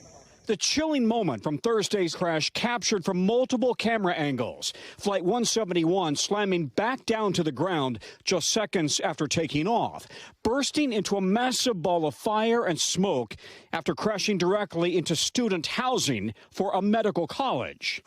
The chilling moment from Thursday's crash captured from multiple camera angles. Flight 171 slamming back down to the ground just seconds after taking off, bursting into a massive ball of fire and smoke after crashing directly into student housing for a medical college.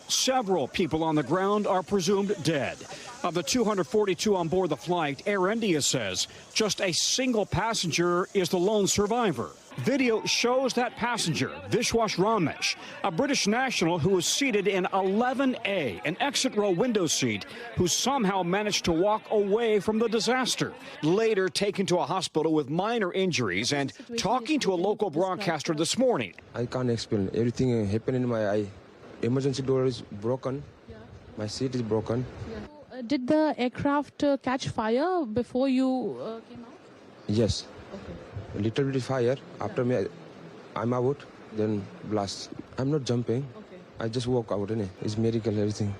Several people on the ground are presumed dead. Of the 242 on board the flight, Air India says just a single passenger is the lone survivor. Video shows that passenger, Vishwas Ramesh, a British national who was seated in 11A, an exit row window seat, who somehow managed to walk away from the disaster. Later taken to a hospital with minor injuries and talking to a local broadcaster this morning. I can't explain. Everything happened in my eye. Emergency door is broken. My seat is broken. Did the aircraft catch fire before you came out? Yes. Okay. A little bit fire. After me, I'm out. Then blast. I'm not jumping. Okay. I just walk out. It's miracle, everything.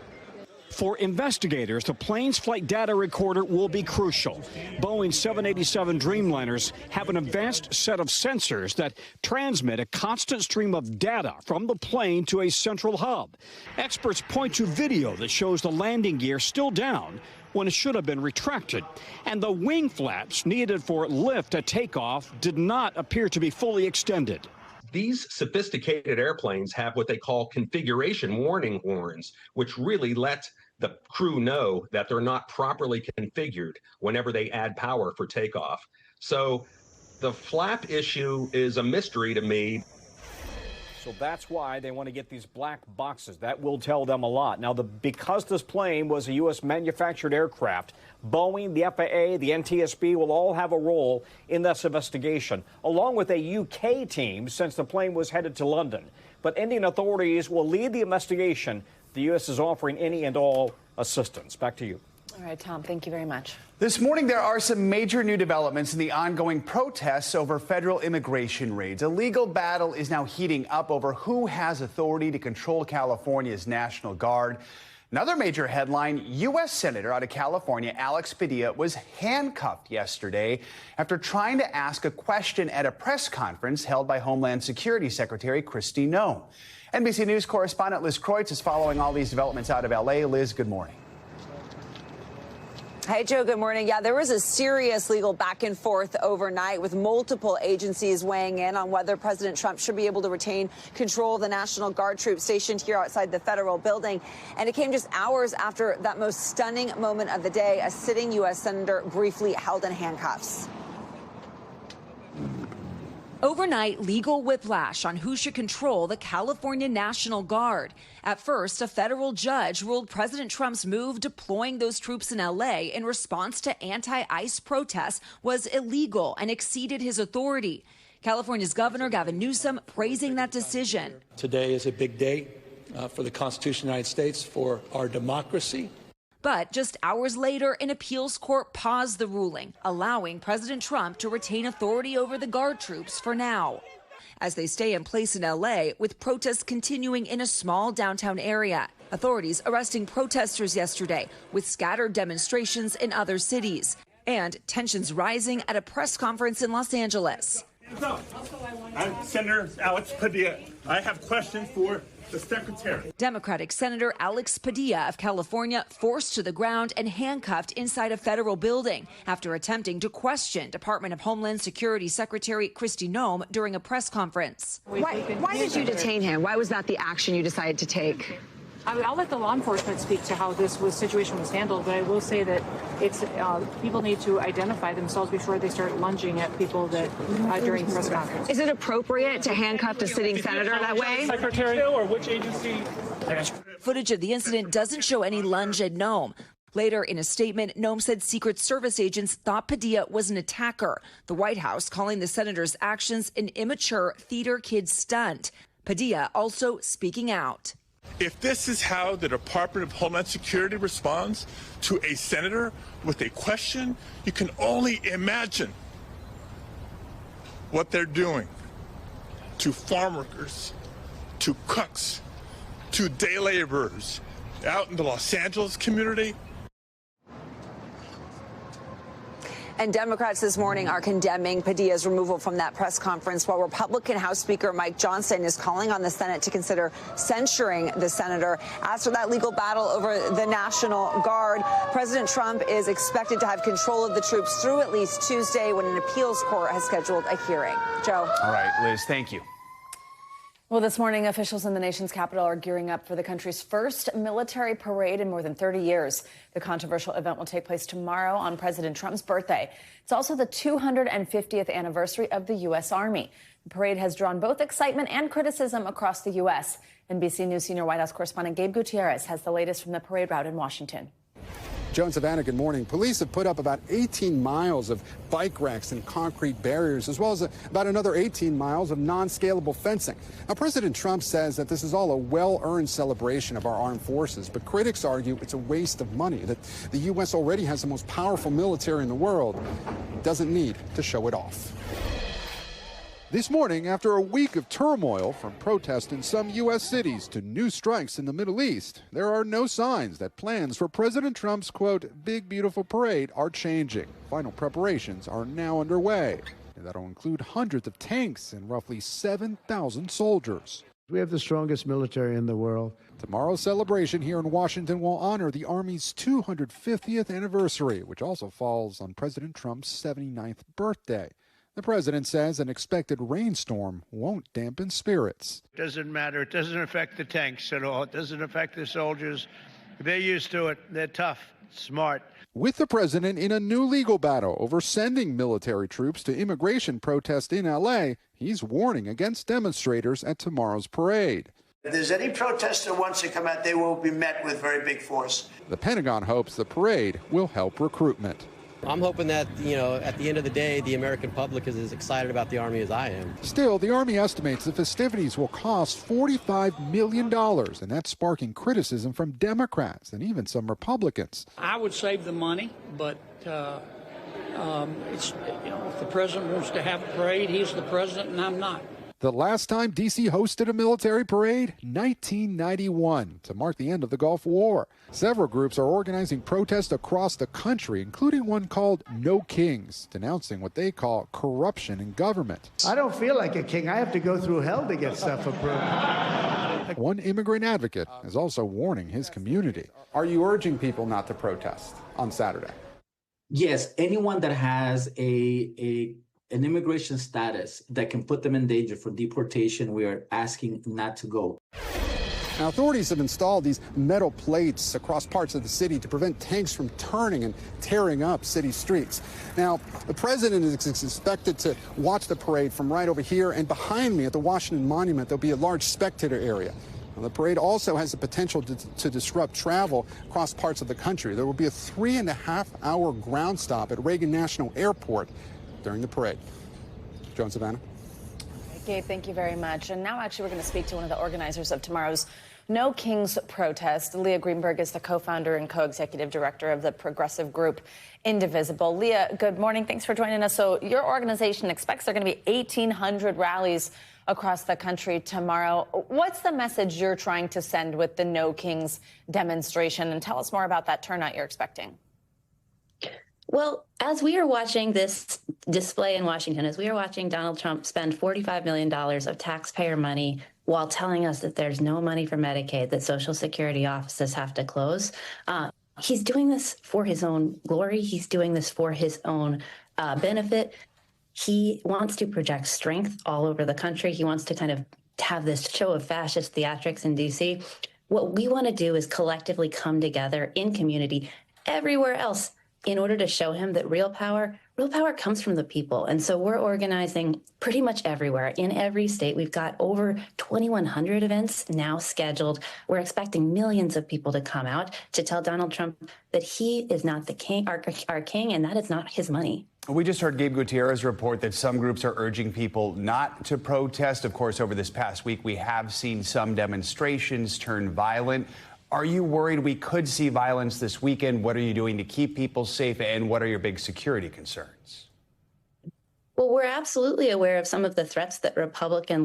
For investigators, the plane's flight data recorder will be crucial. Boeing 787 Dreamliners have an advanced set of sensors that transmit a constant stream of data from the plane to a central hub. Experts point to video that shows the landing gear still down when it should have been retracted. And the wing flaps needed for lift at takeoff did not appear to be fully extended. These sophisticated airplanes have what they call configuration warning horns, which really let the crew know that they're not properly configured whenever they add power for takeoff. So The flap issue is a mystery to me. So that's why they want to get these black boxes. That will tell them a lot. Now, because this plane was a U.S. manufactured aircraft, Boeing, the FAA, the NTSB will all have a role in this investigation, along with a UK team since the plane was headed to London. But Indian authorities will lead the investigation. The U.S. is offering any and all assistance. Back to you. All right, Tom, thank you very much. This morning, there are some major new developments in the ongoing protests over federal immigration raids. A legal battle is now heating up over who has authority to control California's National Guard. Another major headline, U.S. Senator out of California, Alex Padilla, was handcuffed yesterday after trying to ask a question at a press conference held by Homeland Security Secretary Kristi Noem. NBC News correspondent Liz Kreutz is following all these developments out of L.A. Liz, good morning. Hey, Joe, good morning. Yeah, there was a serious legal back and forth overnight with multiple agencies weighing in on whether President Trump should be able to retain control of the National Guard troops stationed here outside the federal building. And it came just hours after that most stunning moment of the day, a sitting U.S. senator briefly held in handcuffs. Overnight, legal whiplash on who should control the California National Guard. At first, a federal judge ruled President Trump's move deploying those troops in L.A. in response to anti-ICE protests was illegal and exceeded his authority. California's Governor Gavin Newsom praising that decision. Today is a big day for the Constitution of the United States, for our democracy. But just hours later, an appeals court paused the ruling, allowing President Trump to retain authority over the Guard troops for now. As they stay in place in L.A., with protests continuing in a small downtown area. Authorities arresting protesters yesterday, with scattered demonstrations in other cities. And tensions rising at a press conference in Los Angeles. I'm Senator Alex Padilla. I have questions for the Secretary. Democratic Senator Alex Padilla of California forced to the ground and handcuffed inside a federal building after attempting to question Department of Homeland Security Secretary Kristi Noem during a press conference. Why did you detain him? Why was that the action you decided to take? I'll let the law enforcement speak to how this situation was handled, but I will say that it's people need to identify themselves before they start lunging at people that during press conferences. Is it appropriate to handcuff a sitting senator that way? Secretary or which agency? Footage of the incident doesn't show any lunge at Noem. Later, in a statement, Noem said Secret Service agents thought Padilla was an attacker. The White House calling the senator's actions an immature theater kid stunt. Padilla also speaking out. If this is how the Department of Homeland Security responds to a senator with a question, you can only imagine what they're doing to farm workers, to cooks, to day laborers out in the Los Angeles community. And Democrats this morning are condemning Padilla's removal from that press conference, while Republican House Speaker Mike Johnson is calling on the Senate to consider censuring the senator. As for that legal battle over the National Guard, President Trump is expected to have control of the troops through at least Tuesday, when an appeals court has scheduled a hearing. Joe. All right, Liz, thank you. Well, this morning, officials in the nation's capital are gearing up for the country's first military parade in more than 30 years. The controversial event will take place tomorrow on President Trump's birthday. It's also the 250th anniversary of the U.S. Army. The parade has drawn both excitement and criticism across the U.S. NBC News senior White House correspondent Gabe Gutierrez has the latest from the parade route in Washington. Joe and Savannah, good morning. Police have put up about 18 miles of bike racks and concrete barriers, as well as about another 18 miles of non-scalable fencing. Now, President Trump says that this is all a well-earned celebration of our armed forces, but critics argue it's a waste of money, that the U.S. already has the most powerful military in the world. It doesn't need to show it off. This morning, after a week of turmoil, from protests in some U.S. cities to new strikes in the Middle East, there are no signs that plans for President Trump's, quote, big beautiful parade are changing. Final preparations are now underway. And that'll include hundreds of tanks and roughly 7,000 soldiers. We have the strongest military in the world. Tomorrow's celebration here in Washington will honor the Army's 250th anniversary, which also falls on President Trump's 79th birthday. The president says an expected rainstorm won't dampen spirits. It doesn't matter. It doesn't affect the tanks at all. It doesn't affect the soldiers. They're used to it. They're tough, smart. with the president in a new legal battle over sending military troops to immigration protests in L.A., he's warning against demonstrators at tomorrow's parade. If there's any protest that wants to come out, they will be met with very big force. The Pentagon hopes the parade will help recruitment. I'm hoping that, at the end of the day, the American public is as excited about the Army as I am. Still, the Army estimates the festivities will cost $45 million, and that's sparking criticism from Democrats and even some Republicans. I would save the money, but it's, if the president wants to have a parade, he's the president and I'm not. The last time D.C. hosted a military parade, 1991, to mark the end of the Gulf War. Several groups are organizing protests across the country, including one called No Kings, denouncing what they call corruption in government. I don't feel like a king. I have to go through hell to get stuff approved. One immigrant advocate is also warning his community. Are you urging people not to protest on Saturday? Yes, anyone that has an immigration status that can put them in danger for deportation, we are asking not to go. Now, authorities have installed these metal plates across parts of the city to prevent tanks from turning and tearing up city streets. Now, the president is expected to watch the parade from right over here, and behind me at the Washington Monument, there'll be a large spectator area. Now, the parade also has the potential to disrupt travel across parts of the country. There will be a 3.5-hour ground stop at Reagan National Airport during the parade. Joan Savannah. Gabe, thank you very much. And now actually we're going to speak to one of the organizers of tomorrow's No Kings protest. Leah Greenberg is the co-founder and co-executive director of the progressive group Indivisible. Leah, good morning. Thanks for joining us. So your organization expects there are going to be 1,800 rallies across the country tomorrow. What's the message you're trying to send with the No Kings demonstration? And tell us more about that turnout you're expecting. Well, as we are watching this display in Washington, as we are watching Donald Trump spend $45 million of taxpayer money while telling us that there's no money for Medicaid, that Social Security offices have to close, he's doing this for his own glory. He's doing this for his own benefit. He wants to project strength all over the country. He wants to kind of have this show of fascist theatrics in D.C. What we want to do is collectively come together in community everywhere else in order to show him that real power comes from the people. And so we're organizing pretty much everywhere, in every state. We've got over 2,100 events now scheduled. We're expecting millions of people to come out to tell Donald Trump that he is not the king, our king, and that is not his money. We just heard Gabe Gutierrez report that some groups are urging people not to protest. Of course, over this past week, we have seen some demonstrations turn violent. Are you worried we could see violence this weekend? What are you doing to keep people safe? And what are your big security concerns? Well, we're absolutely aware of some of the threats that Republican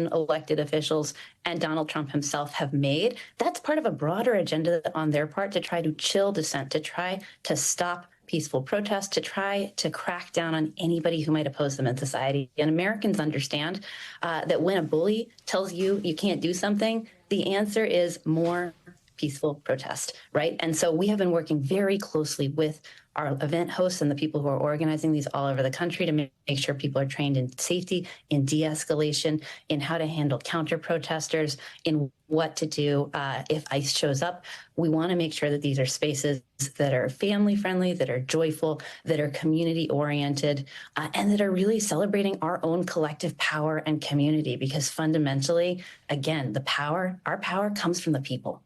elected officials and Donald Trump himself have made. That's part of a broader agenda on their part to try to chill dissent, to try to stop peaceful protests, to try to crack down on anybody who might oppose them in society. And Americans understand that when a bully tells you you can't do something, the answer is more peaceful protest, right? And so we have been working very closely with our event hosts and the people who are organizing these all over the country to make sure people are trained in safety, in de-escalation, in how to handle counter-protesters, in what to do if ICE shows up. We want to make sure that these are spaces that are family-friendly, that are joyful, that are community-oriented, and that are really celebrating our own collective power and community, because fundamentally, again, our power comes from the people.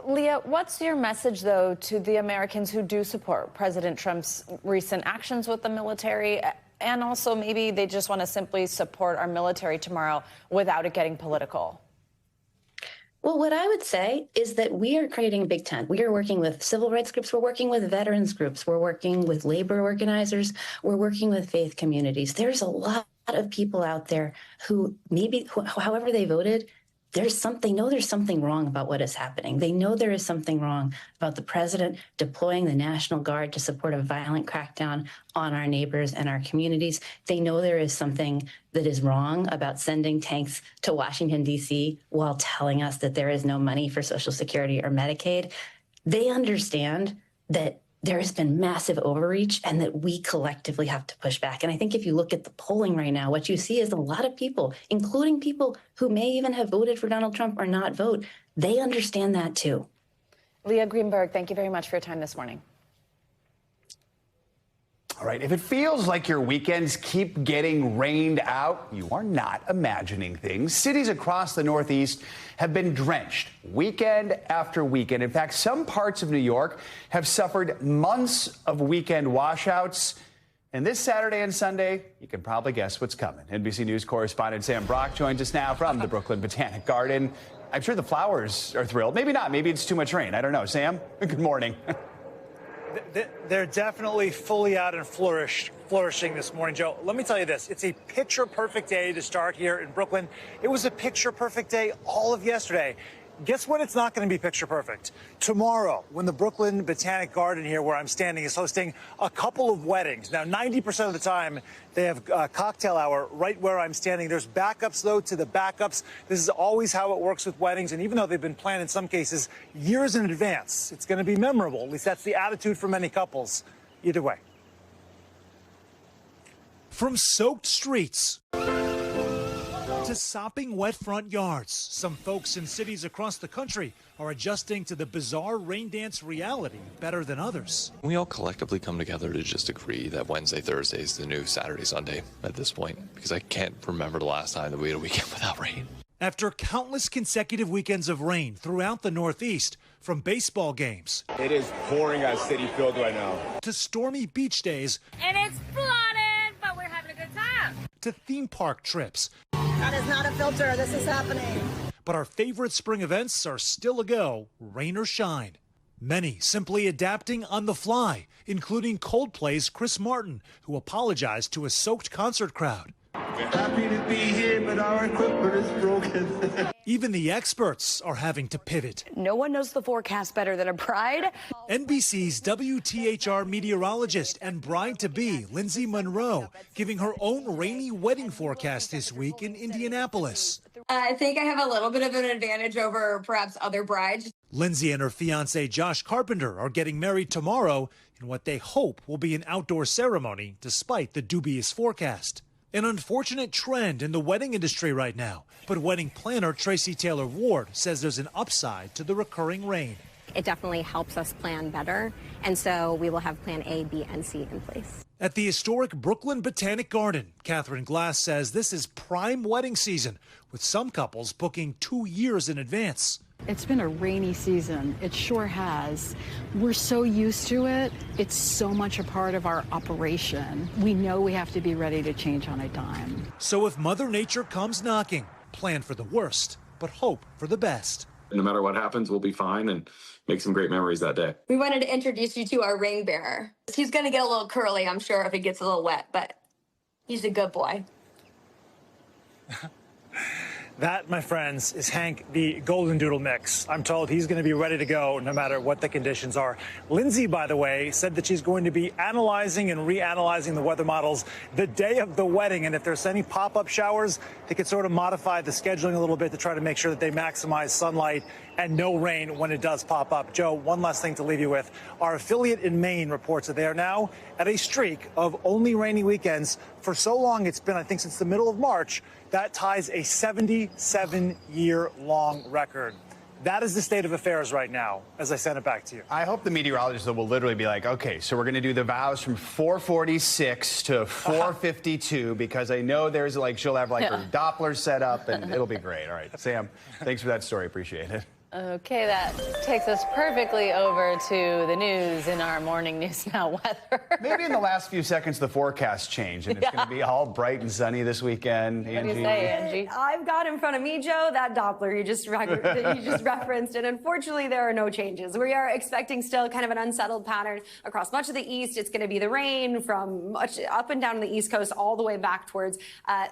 Leah, what's your message, though, to the Americans who do support President Trump's recent actions with the military, and also maybe they just want to simply support our military tomorrow without it getting political? Well, what I would say is that we are creating a big tent. We are working with civil rights groups. We're working with veterans groups. We're working with labor organizers. We're working with faith communities. There's a lot of people out there who however they voted, they know there's something wrong about what is happening. They know there is something wrong about the president deploying the National Guard to support a violent crackdown on our neighbors and our communities. They know there is something that is wrong about sending tanks to Washington, D.C. while telling us that there is no money for Social Security or Medicaid. They understand that there has been massive overreach and that we collectively have to push back. And I think if you look at the polling right now, what you see is a lot of people, including people who may even have voted for Donald Trump or not vote, they understand that too. Leah Greenberg, thank you very much for your time this morning. All right, if it feels like your weekends keep getting rained out, you are not imagining things. Cities across the Northeast have been drenched weekend after weekend. In fact, some parts of New York have suffered months of weekend washouts. And this Saturday and Sunday, you can probably guess what's coming. NBC News correspondent Sam Brock joins us now from the Brooklyn Botanic Garden. I'm sure the flowers are thrilled. Maybe not. Maybe it's too much rain. I don't know. Sam, good morning. They're definitely fully out and flourishing this morning, Joe. Let me tell you this. It's a picture-perfect day to start here in Brooklyn. It was a picture-perfect day all of yesterday. Guess what? It's not going to be picture perfect. Tomorrow, when the Brooklyn Botanic Garden here where I'm standing is hosting a couple of weddings. Now, 90% of the time, they have a cocktail hour right where I'm standing. There's backups, though, to the backups. This is always how it works with weddings. And even though they've been planned in some cases years in advance, it's going to be memorable. At least that's the attitude for many couples. Either way. From soaked streets to sopping wet front yards, some folks in cities across the country are adjusting to the bizarre rain dance reality better than others. We all collectively come together to just agree that Wednesday, Thursday is the new Saturday, Sunday at this point, because I can't remember the last time that we had a weekend without rain. After countless consecutive weekends of rain throughout the Northeast, from baseball games. It is pouring at Citi Field right now. To stormy beach days. And it's flooded, but we're having a good time. To theme park trips. That is not a filter. This is happening. But our favorite spring events are still a go, rain or shine. Many simply adapting on the fly, including Coldplay's Chris Martin, who apologized to a soaked concert crowd. We're happy to be here, but our equipment is broken. Even the experts are having to pivot. No one knows the forecast better than a bride. NBC's WTHR meteorologist and bride-to-be, Lindsay Monroe, giving her own rainy wedding forecast this week in Indianapolis. I think I have a little bit of an advantage over perhaps other brides. Lindsay and her fiancé, Josh Carpenter, are getting married tomorrow in what they hope will be an outdoor ceremony, despite the dubious forecast. An unfortunate trend in the wedding industry right now, but wedding planner Tracy Taylor Ward says there's an upside to the recurring rain. It definitely helps us plan better, and so we will have plan A, B, and C in place. At the historic Brooklyn Botanic Garden, Catherine Glass says this is prime wedding season, with some couples booking 2 years in advance. It's been a rainy season. It sure has. We're so used to it. It's so much a part of our operation. We know we have to be ready to change on a dime. So if Mother Nature comes knocking, plan for the worst, but hope for the best. No matter what happens, we'll be fine and make some great memories that day. We wanted to introduce you to our ring bearer. He's going to get a little curly, I'm sure, if it gets a little wet, but he's a good boy. That, my friends, is Hank, the Golden Doodle mix. I'm told he's going to be ready to go no matter what the conditions are. Lindsay, by the way, said that she's going to be analyzing and reanalyzing the weather models the day of the wedding. And if there's any pop-up showers, they could sort of modify the scheduling a little bit to try to make sure that they maximize sunlight and no rain when it does pop up. Joe, one last thing to leave you with. Our affiliate in Maine reports that they are now at a streak of only rainy weekends. For so long, it's been, I think, since the middle of March. That ties a 77-year-long record. That is the state of affairs right now, as I send it back to you. I hope the meteorologist will literally be like, okay, so we're going to do the vows from 446 to 452, because I know there's like, she'll have like her Doppler set up, and it'll be great. All right, Sam, thanks for that story. Appreciate it. Okay, that takes us perfectly over to the news in our morning News Now weather. Maybe in the last few seconds the forecast changed and it's going to be all bright and sunny this weekend. What do you say, Angie? I've got in front of me, Joe, that Doppler you just referenced, and unfortunately there are no changes. We are expecting still kind of an unsettled pattern across much of the east. It's going to be the rain from much up and down the East Coast all the way back towards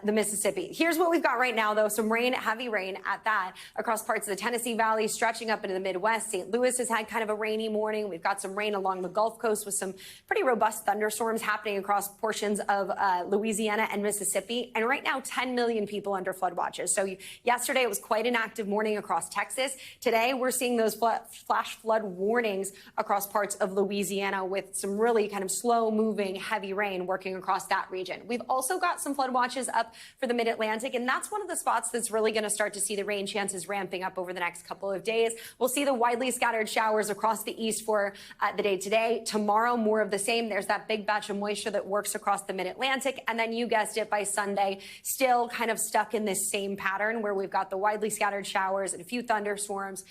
the Mississippi. Here's what we've got right now, though. Some rain, heavy rain at that, across parts of the Tennessee Valley, stretching up into the Midwest. St. Louis has had kind of a rainy morning. We've got some rain along the Gulf Coast with some pretty robust thunderstorms happening across portions of Louisiana and Mississippi. And right now, 10 million people under flood watches. So yesterday, it was quite an active morning across Texas. Today, we're seeing those flash flood warnings across parts of Louisiana with some really kind of slow-moving, heavy rain working across that region. We've also got some flood watches up for the Mid-Atlantic, and that's one of the spots that's really going to start to see the rain chances ramping up over the next couple of of days. We'll see the widely scattered showers across the east for the day today. Tomorrow, more of the same. There's that big batch of moisture that works across the mid-Atlantic. And then you guessed it, by Sunday, still kind of stuck in this same pattern where we've got the widely scattered showers and a few thunderstorms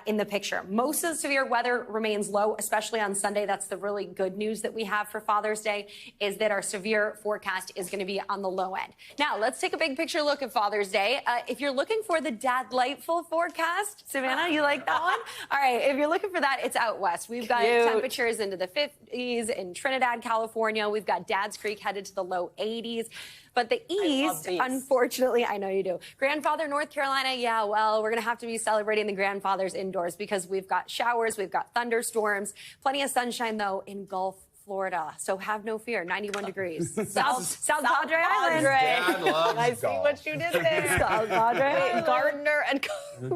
in the picture. Most of the severe weather remains low, especially on Sunday. That's the really good news that we have for Father's Day, is that our severe forecast is going to be on the low end. Now, let's take a big picture look at Father's Day. If you're looking for the Dadlightful forecast, Savannah, you like that one? All right, if you're looking for that, it's out west. We've got temperatures into the 50s in Trinidad, California. We've got Dad's Creek headed to the low 80s. But the east, unfortunately, I know you do. Grandfather, North Carolina, yeah, well, we're going to have to be celebrating the grandfathers indoors because we've got showers, we've got thunderstorms, plenty of sunshine, though, in Gulf Florida. So have no fear, 91 degrees. South Padre Island. I see what you did there. South Padre. Gardner and Carpenter.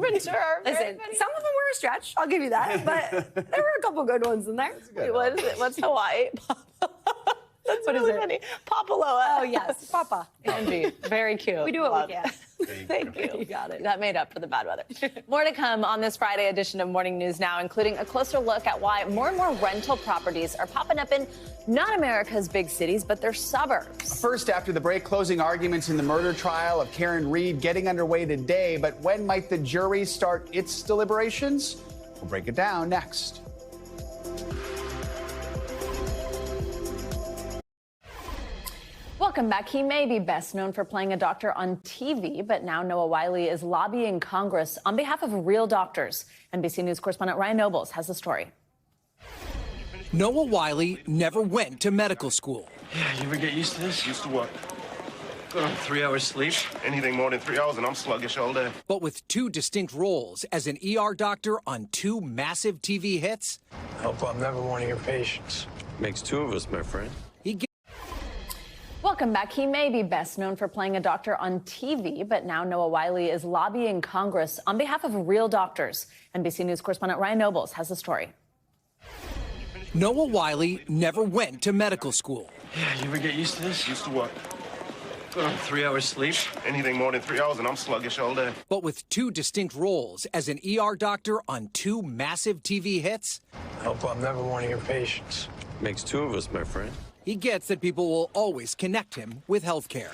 Listen, some of them were a stretch, I'll give you that, but there were a couple good ones in there. Wait, what is it? What's Hawaii? That's What really is it? funny. Papaloa. Oh, yes, Papa. Angie, very cute. We do what we can. Thank you. You got it. That made up for the bad weather. More to come on this Friday edition of Morning News Now, including a closer look at why more and more rental properties are popping up in not America's big cities, but their suburbs. First, after the break, closing arguments in the murder trial of Karen Reed getting underway today. But when might the jury start its deliberations? We'll break it down next. Welcome back. He may be best known for playing a doctor on TV, but now Noah Wiley is lobbying Congress on behalf of real doctors. NBC News correspondent Ryan Nobles has the story. Noah Wiley never went to medical school. Yeah, you ever get used to this? Used to what? 3 hours sleep. Anything more than 3 hours and I'm sluggish all day. But with two distinct roles as an ER doctor on two massive TV hits. Hope I'm never one of your patients. Makes two of us, my friend. Welcome back. He may be best known for playing a doctor on TV, but now Noah Wiley is lobbying Congress on behalf of real doctors. NBC News correspondent Ryan Nobles has the story. Noah Wiley never went to medical school. Yeah, you ever get used to this? Used to what? 3 hours sleep. Anything more than 3 hours and I'm sluggish all day. But with two distinct roles as an ER doctor on two massive TV hits. Hope I'm never one of your patients. Makes two of us, my friend. He gets that people will always connect him with healthcare.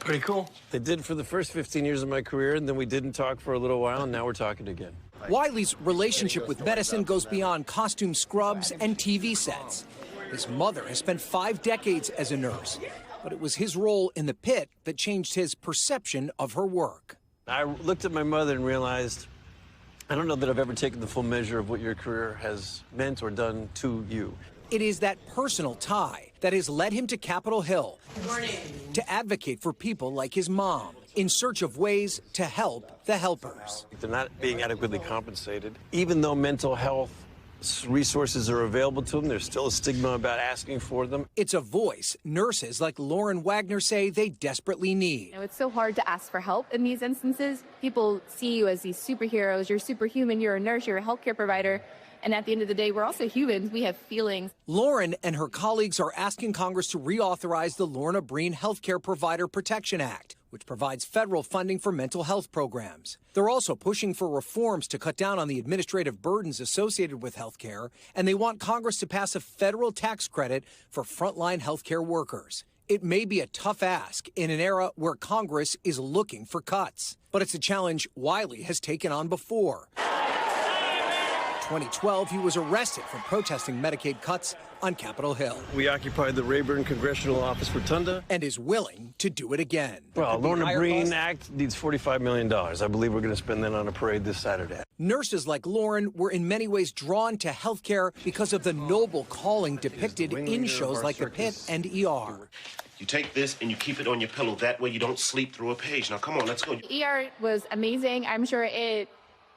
Pretty cool. They did for the first 15 years of my career, and then we didn't talk for a little while, and now we're talking again. Wiley's relationship with medicine goes beyond costume scrubs and TV sets. His mother has spent 5 decades as a nurse, but it was his role in the pit that changed his perception of her work. I looked at my mother and realized, I don't know that I've ever taken the full measure of what your career has meant or done to you. It is that personal tie that has led him to Capitol Hill to advocate for people like his mom in search of ways to help the helpers. They're not being adequately compensated. Even though mental health resources are available to them, there's still a stigma about asking for them. It's a voice nurses like Lauren Wagner say they desperately need. You know, it's so hard to ask for help in these instances. People see you as these superheroes. You're superhuman. You're a nurse. You're a healthcare provider. And at the end of the day, we're also humans. We have feelings. Lauren and her colleagues are asking Congress to reauthorize the Lorna Breen Healthcare Provider Protection Act, which provides federal funding for mental health programs. They're also pushing for reforms to cut down on the administrative burdens associated with healthcare, and they want Congress to pass a federal tax credit for frontline healthcare workers. It may be a tough ask in an era where Congress is looking for cuts, but it's a challenge Wiley has taken on before. 2012, he was arrested for protesting Medicaid cuts on Capitol Hill. We occupied the Rayburn Congressional Office Rotunda. And is willing to do it again. Well, Lorna Breen Act needs $45 million. I believe we're going to spend that on a parade this Saturday. Nurses like Lauren were in many ways drawn to healthcare because of the noble calling depicted in shows like The Pit and ER. You take this and you keep it on your pillow. That way you don't sleep through a page. Now, come on, let's go. ER was amazing. I'm sure it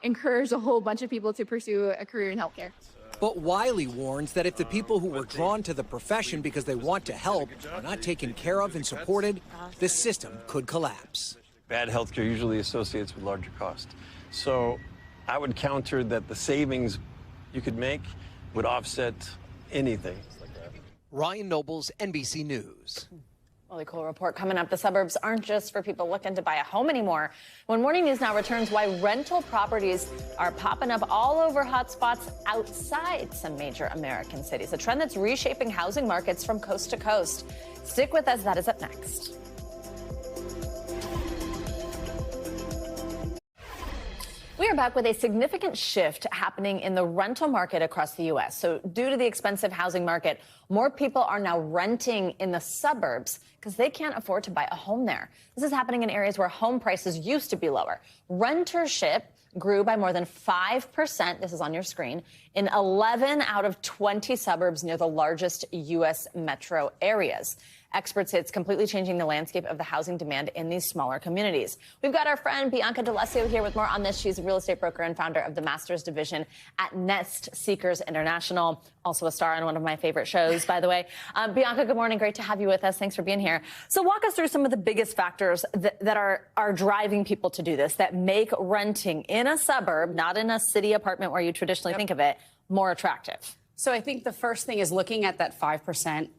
encouraged a whole bunch of people to pursue a career in healthcare. But Wiley warns that if the people who were drawn to the profession because they want to help are not taken care of and supported, the system could collapse. Bad healthcare usually associates with larger costs. So I would counter that the savings you could make would offset anything. Ryan Nobles, NBC News. Really cool report coming up. The suburbs aren't just for people looking to buy a home anymore. When Morning News Now returns, why rental properties are popping up all over hotspots outside some major American cities, a trend that's reshaping housing markets from coast to coast. Stick with us. That is up next. We are back with a significant shift happening in the rental market across the U.S. So due to the expensive housing market, more people are now renting in the suburbs because they can't afford to buy a home there. This is happening in areas where home prices used to be lower. Rentership grew by more than 5%, this is on your screen, in 11 out of 20 suburbs near the largest U.S. metro areas. Experts say it's completely changing the landscape of the housing demand in these smaller communities. We've got our friend Bianca D'Alessio here with more on this. She's a real estate broker and founder of the Masters Division at Nest Seekers International, also a star on one of my favorite shows, by the way. Bianca, good morning. Great to have you with us. Thanks for being here. So walk us through some of the biggest factors that are driving people to do this, that make renting in a suburb, not in a city apartment where you traditionally think of it, more attractive. So I think the first thing is looking at that 5%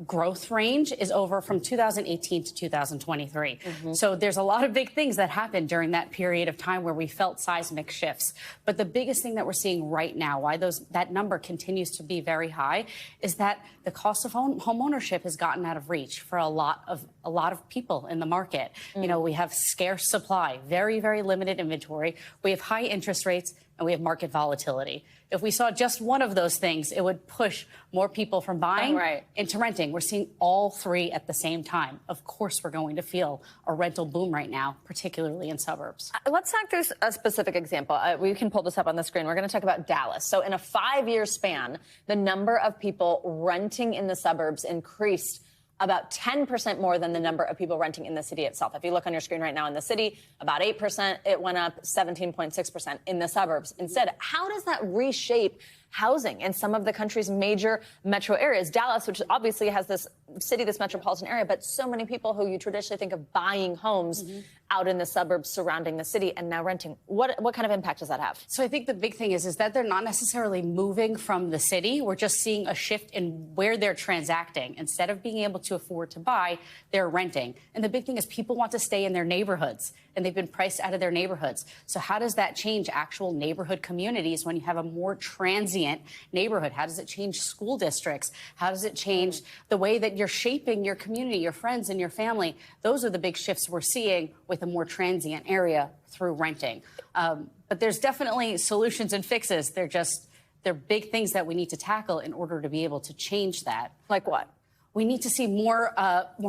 growth range is over from 2018 to 2023. So there's a lot of big things that happened during that period of time where we felt seismic shifts. But the biggest thing that we're seeing right now, why that number continues to be very high, is that the cost of home ownership has gotten out of reach for a lot of people in the market. You know, we have scarce supply, very, very limited inventory. We have high interest rates, and we have market volatility. If we saw just one of those things, it would push more people from buying into renting. We're seeing all three at the same time. Of course, we're going to feel a rental boom right now, particularly in suburbs. Let's talk through a specific example. We can pull this up on the screen. We're going to talk about Dallas. So in a 5-year span, the number of people renting in the suburbs increased about 10% more than the number of people renting in the city itself. If you look on your screen right now in the city, about 8%, it went up 17.6% in the suburbs. Instead, how does that reshape housing in some of the country's major metro areas? Dallas, which obviously has this city, this metropolitan area, but so many people who you traditionally think of buying homes out in the suburbs surrounding the city and now renting. What kind of impact does that have? So I think the big thing is that they're not necessarily moving from the city. We're just seeing a shift in where they're transacting. Instead of being able to afford to buy, they're renting. And the big thing is people want to stay in their neighborhoods, and they've been priced out of their neighborhoods. So how does that change actual neighborhood communities when you have a more transient neighborhood? How does it change school districts? How does it change the way that you're shaping your community, your friends, and your family? Those are the big shifts we're seeing with a more transient area through renting. But there's definitely solutions and fixes. They're big things that we need to tackle in order to be able to change that. Like what? We need to see more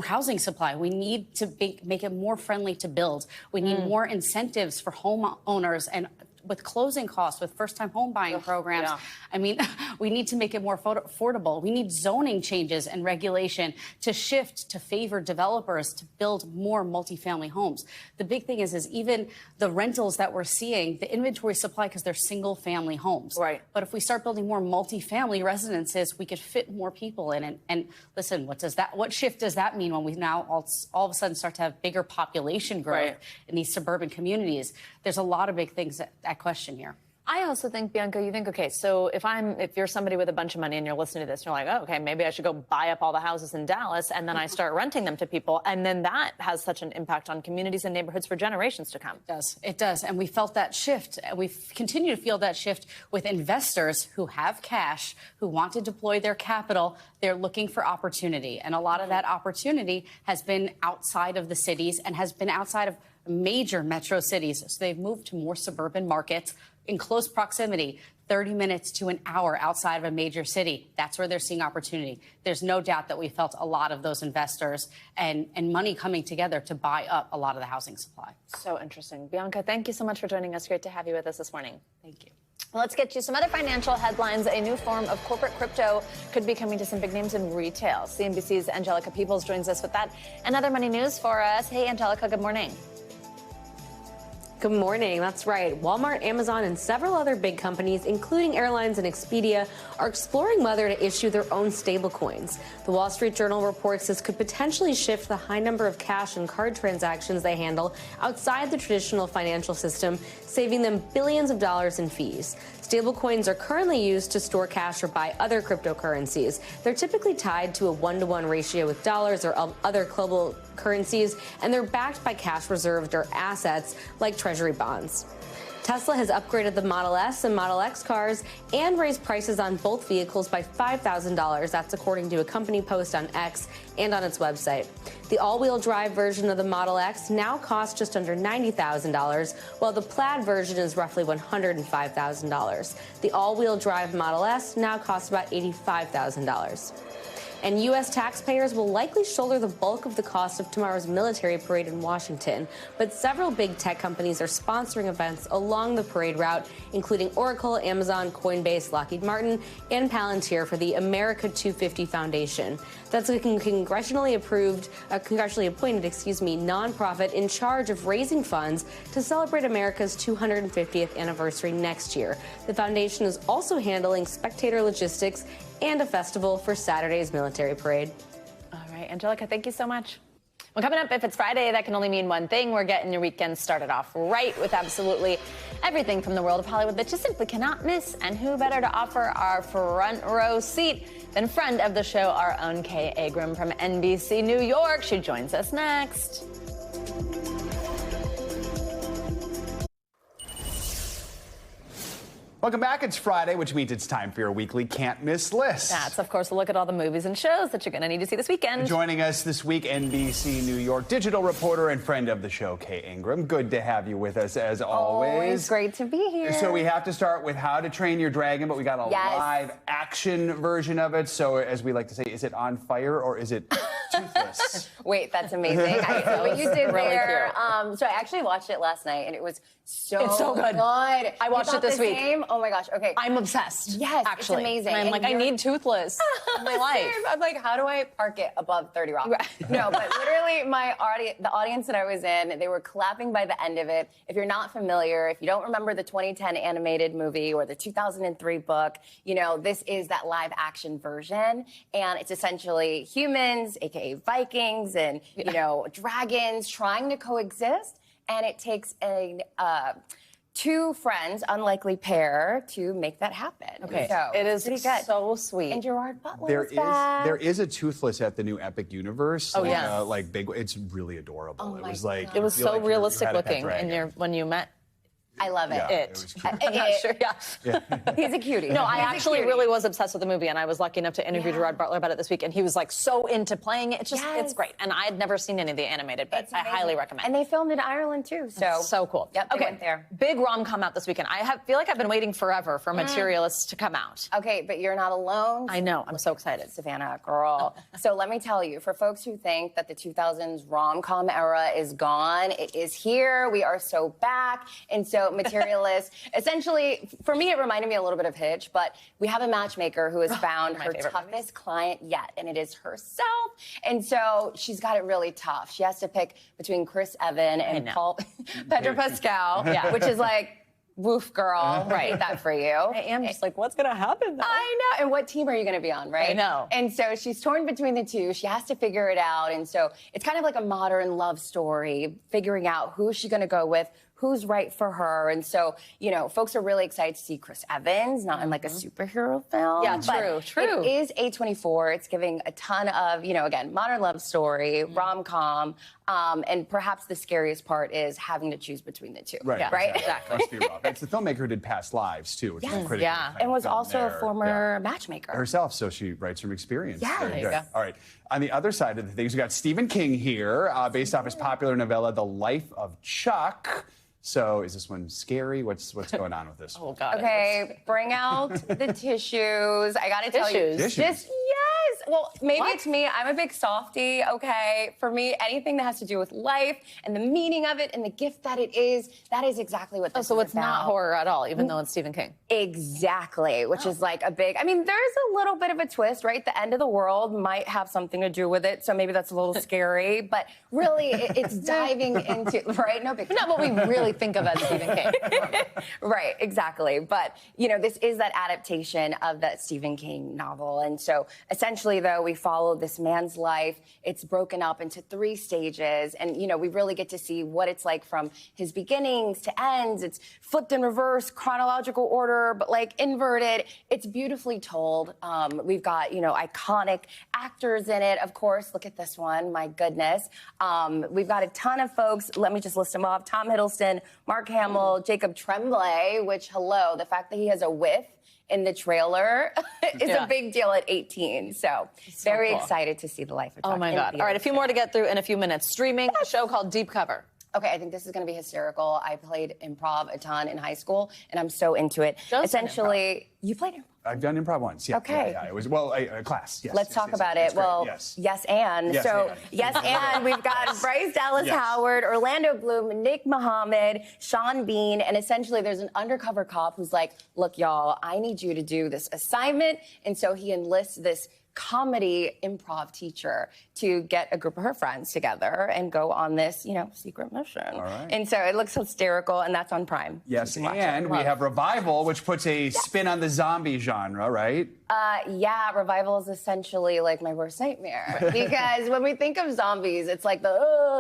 housing supply. We need to make it more friendly to build. We need more incentives for homeowners, and with closing costs, with first-time home buying programs. I mean, we need to make it more affordable. We need zoning changes and regulation to shift to favor developers to build more multifamily homes. The big thing is even the rentals that we're seeing, the inventory supply, because they're single-family homes. Right. But if we start building more multifamily residences, we could fit more people in. And listen, what shift does that mean when we now all of a sudden start to have bigger population growth in these suburban communities? There's a lot of big things at question here. I also think, Bianca, you think, okay, so if you're somebody with a bunch of money and you're listening to this, and you're like, oh, okay, maybe I should go buy up all the houses in Dallas, and then I start renting them to people, and then that has such an impact on communities and neighborhoods for generations to come. It does, and we felt that shift, and we continue to feel that shift with investors who have cash, who want to deploy their capital. They're looking for opportunity, and a lot of that opportunity has been outside of the cities and has been outside of major metro cities. So they've moved to more suburban markets in close proximity, 30 minutes to an hour outside of a major city. That's where they're seeing opportunity. There's no doubt that we felt a lot of those investors and money coming together to buy up a lot of the housing supply. So interesting. Bianca, thank you so much for joining us. Great to have you with us this morning. Thank you. Well, let's get you some other financial headlines. A new form of corporate crypto could be coming to some big names in retail. CNBC's Angelica Peoples joins us with that and other money news for us. Hey, Angelica, good morning. Good morning. That's right. Walmart, Amazon, and several other big companies, including airlines and Expedia, are exploring whether to issue their own stablecoins. The Wall Street Journal reports this could potentially shift the high number of cash and card transactions they handle outside the traditional financial system, saving them billions of dollars in fees. Stablecoins are currently used to store cash or buy other cryptocurrencies. They're typically tied to a 1-to-1 ratio with dollars or other global currencies, and they're backed by cash reserved or assets like treasury bonds. Tesla has upgraded the Model S and Model X cars and raised prices on both vehicles by $5,000. That's according to a company post on X and on its website. The all-wheel drive version of the Model X now costs just under $90,000, while the Plaid version is roughly $105,000. The all-wheel drive Model S now costs about $85,000. And U.S. taxpayers will likely shoulder the bulk of the cost of tomorrow's military parade in Washington. But several big tech companies are sponsoring events along the parade route, including Oracle, Amazon, Coinbase, Lockheed Martin, and Palantir for the America 250 Foundation. That's a congressionally appointed, nonprofit in charge of raising funds to celebrate America's 250th anniversary next year. The foundation is also handling spectator logistics and a festival for Saturday's military parade. All right, Angelica, thank you so much. Well, coming up, if it's Friday, that can only mean one thing. We're getting your weekend started off right with absolutely everything from the world of Hollywood that you simply cannot miss. And who better to offer our front row seat than friend of the show, our own Kay Agram from NBC New York. She joins us next. Welcome back. It's Friday, which means it's time for your weekly Can't Miss list. That's, of course, a look at all the movies and shows that you're going to need to see this weekend. Joining us this week, NBC New York digital reporter and friend of the show, Kay Ingram. Good to have you with us, as always. Always great to be here. So we have to start with How to Train Your Dragon, but we got a live action version of it. So as we like to say, is it on fire or is it toothless? Wait, that's amazing. What you did really there. So I actually watched it last night, and it was it's so good. I watched it this week. Same? Oh my gosh. Okay. I'm obsessed. Yes, actually. it's amazing. And I'm like, I need toothless in my life. I'm like, how do I park it above 30 Rock? Right. No, but literally the audience that I was in, they were clapping by the end of it. If you're not familiar, if you don't remember the 2010 animated movie or the 2003 book, you know, this is that live action version. And it's essentially humans, aka Vikings, and, you know, dragons trying to coexist. And it takes two friends, unlikely pair, to make that happen. Okay, so, it is pretty good. So sweet. And Gerard Butler is back. There is a Toothless at the new Epic Universe. Oh, yeah. Like big. It's really adorable. Oh, it was like it was so like realistic you had a pet looking dragon. when you met. I love it. Yeah, it was cute. I'm not sure. Yeah. He's a cutie. No, I He's a actually cutie. really was obsessed with the movie, and I was lucky enough to interview Gerard Butler about it this week, and he was like so into playing it. It's just, it's great. And I had never seen any of the animated, but I highly recommend. And they filmed in Ireland too, so so cool. Yep, they okay, went there. Big rom-com out this weekend. Feel like I've been waiting forever for Materialists to come out. Okay, but you're not alone. I know. I'm so excited. Savannah, girl. So let me tell you, for folks who think that the 2000s rom-com era is gone, it is here. We are so back. And so Materialists, essentially, for me, it reminded me a little bit of Hitch, but we have a matchmaker who has found her toughest client yet, and it is herself. And so she's got it really tough. She has to pick between Chris Evans and Pedro Pascal, which is like, woof, girl. Right. That for you. I am just like, what's going to happen though? I know. And what team are you going to be on, right? I know. And so she's torn between the two. She has to figure it out. And so it's kind of like a modern love story, figuring out who she's going to go with, who's right for her. And so, you know, folks are really excited to see Chris Evans, not in like a superhero film. Yeah, true. It is A24. It's giving a ton of, you know, again, modern love story, rom-com, and perhaps the scariest part is having to choose between the two. Right. Yeah. Right? Exactly. Must be rough. It's the filmmaker who did Past Lives, too, which is critically acclaimed and was film also there. a former matchmaker. Herself, so she writes from experience. Yeah. Very There you good. go. All right. On the other side of the things, we got Stephen King here, based off his popular novella, The Life of Chuck. So is this one scary? What's going on with this one? Oh, God. Okay, bring out the tissues. I gotta tell you. Tissues? Yes. Well, maybe it's me. I'm a big softie, okay? For me, anything that has to do with life and the meaning of it and the gift that is exactly what this is So it's about. not horror at all, even though it's Stephen King. Exactly, which is like a big, I mean, there's a little bit of a twist, right? The end of the world might have something to do with it, so maybe that's a little scary, but really it's diving into, right? No big Not what we really think of as Stephen King. Right, exactly. But, you know, this is that adaptation of that Stephen King novel. And so essentially Essentially, though, we follow this man's life. It's broken up into 3 stages. And, you know, we really get to see what it's like from his beginnings to ends. It's flipped in reverse, chronological order, but like inverted. It's beautifully told. We've got, you know, iconic actors in it, of course. Look at this one. My goodness. We've got a ton of folks. Let me just list them off. Tom Hiddleston, Mark Hamill, Jacob Tremblay, which, hello, the fact that he has a whiff in the trailer is a big deal at 18. So very excited to see the life of Chuck. Oh, my God. All right, a few more to get through in a few minutes. Streaming a show called Deep Cover. Okay, I think this is going to be hysterical. I played improv a ton in high school, and I'm so into it. Essentially, you played improv? I've done improv once. Yeah. Okay. Yeah, it was, well, a class. Yes. Let's talk about it. Well, yes, and. Yes, so, and. yes, and we've got Bryce Dallas Howard, Orlando Bloom, Nick Mohammed, Sean Bean, and essentially there's an undercover cop who's like, look, y'all, I need you to do this assignment. And so he enlists this comedy improv teacher to get a group of her friends together and go on this, you know, secret mission. All right. And so it looks hysterical, and that's on Prime. Yes, and we have Revival, which puts a spin on the zombie genre, right? Yeah, Revival is essentially like my worst nightmare. Because when we think of zombies, it's like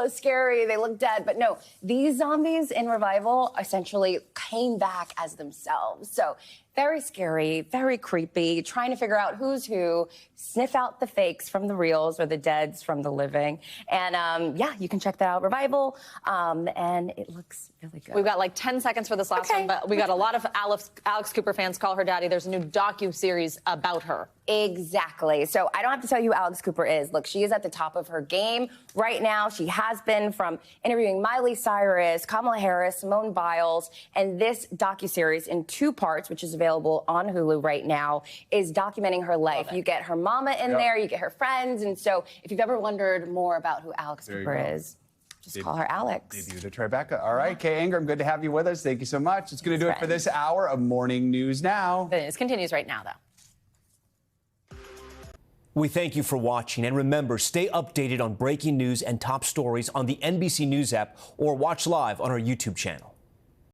scary, they look dead. But no, these zombies in Revival essentially came back as themselves. So very scary, very creepy, trying to figure out who's who, sniff out the fakes from the reals or the deads from the living. And yeah, you can check that out, Revival. And it looks really good. We've got like 10 seconds for this last one, but we got a lot of Alex Cooper fans call her daddy. There's a new docu-series about her. Exactly. So I don't have to tell you who Alex Cooper is. Look, she is at the top of her game right now. She has been, from interviewing Miley Cyrus, Kamala Harris, Simone Biles, and this docuseries in 2 parts, which is available on Hulu right now, is documenting her life. You get her mama in there, you get her friends, and so if you've ever wondered more about who Alex Cooper is, just call her Alex. Debut to Tribeca. All right, Kay Ingram, good to have you with us. Thank you so much. It's going to do it for this hour of Morning News Now. It continues right now, though. We thank you for watching, and remember, stay updated on breaking news and top stories on the NBC News app or watch live on our YouTube channel.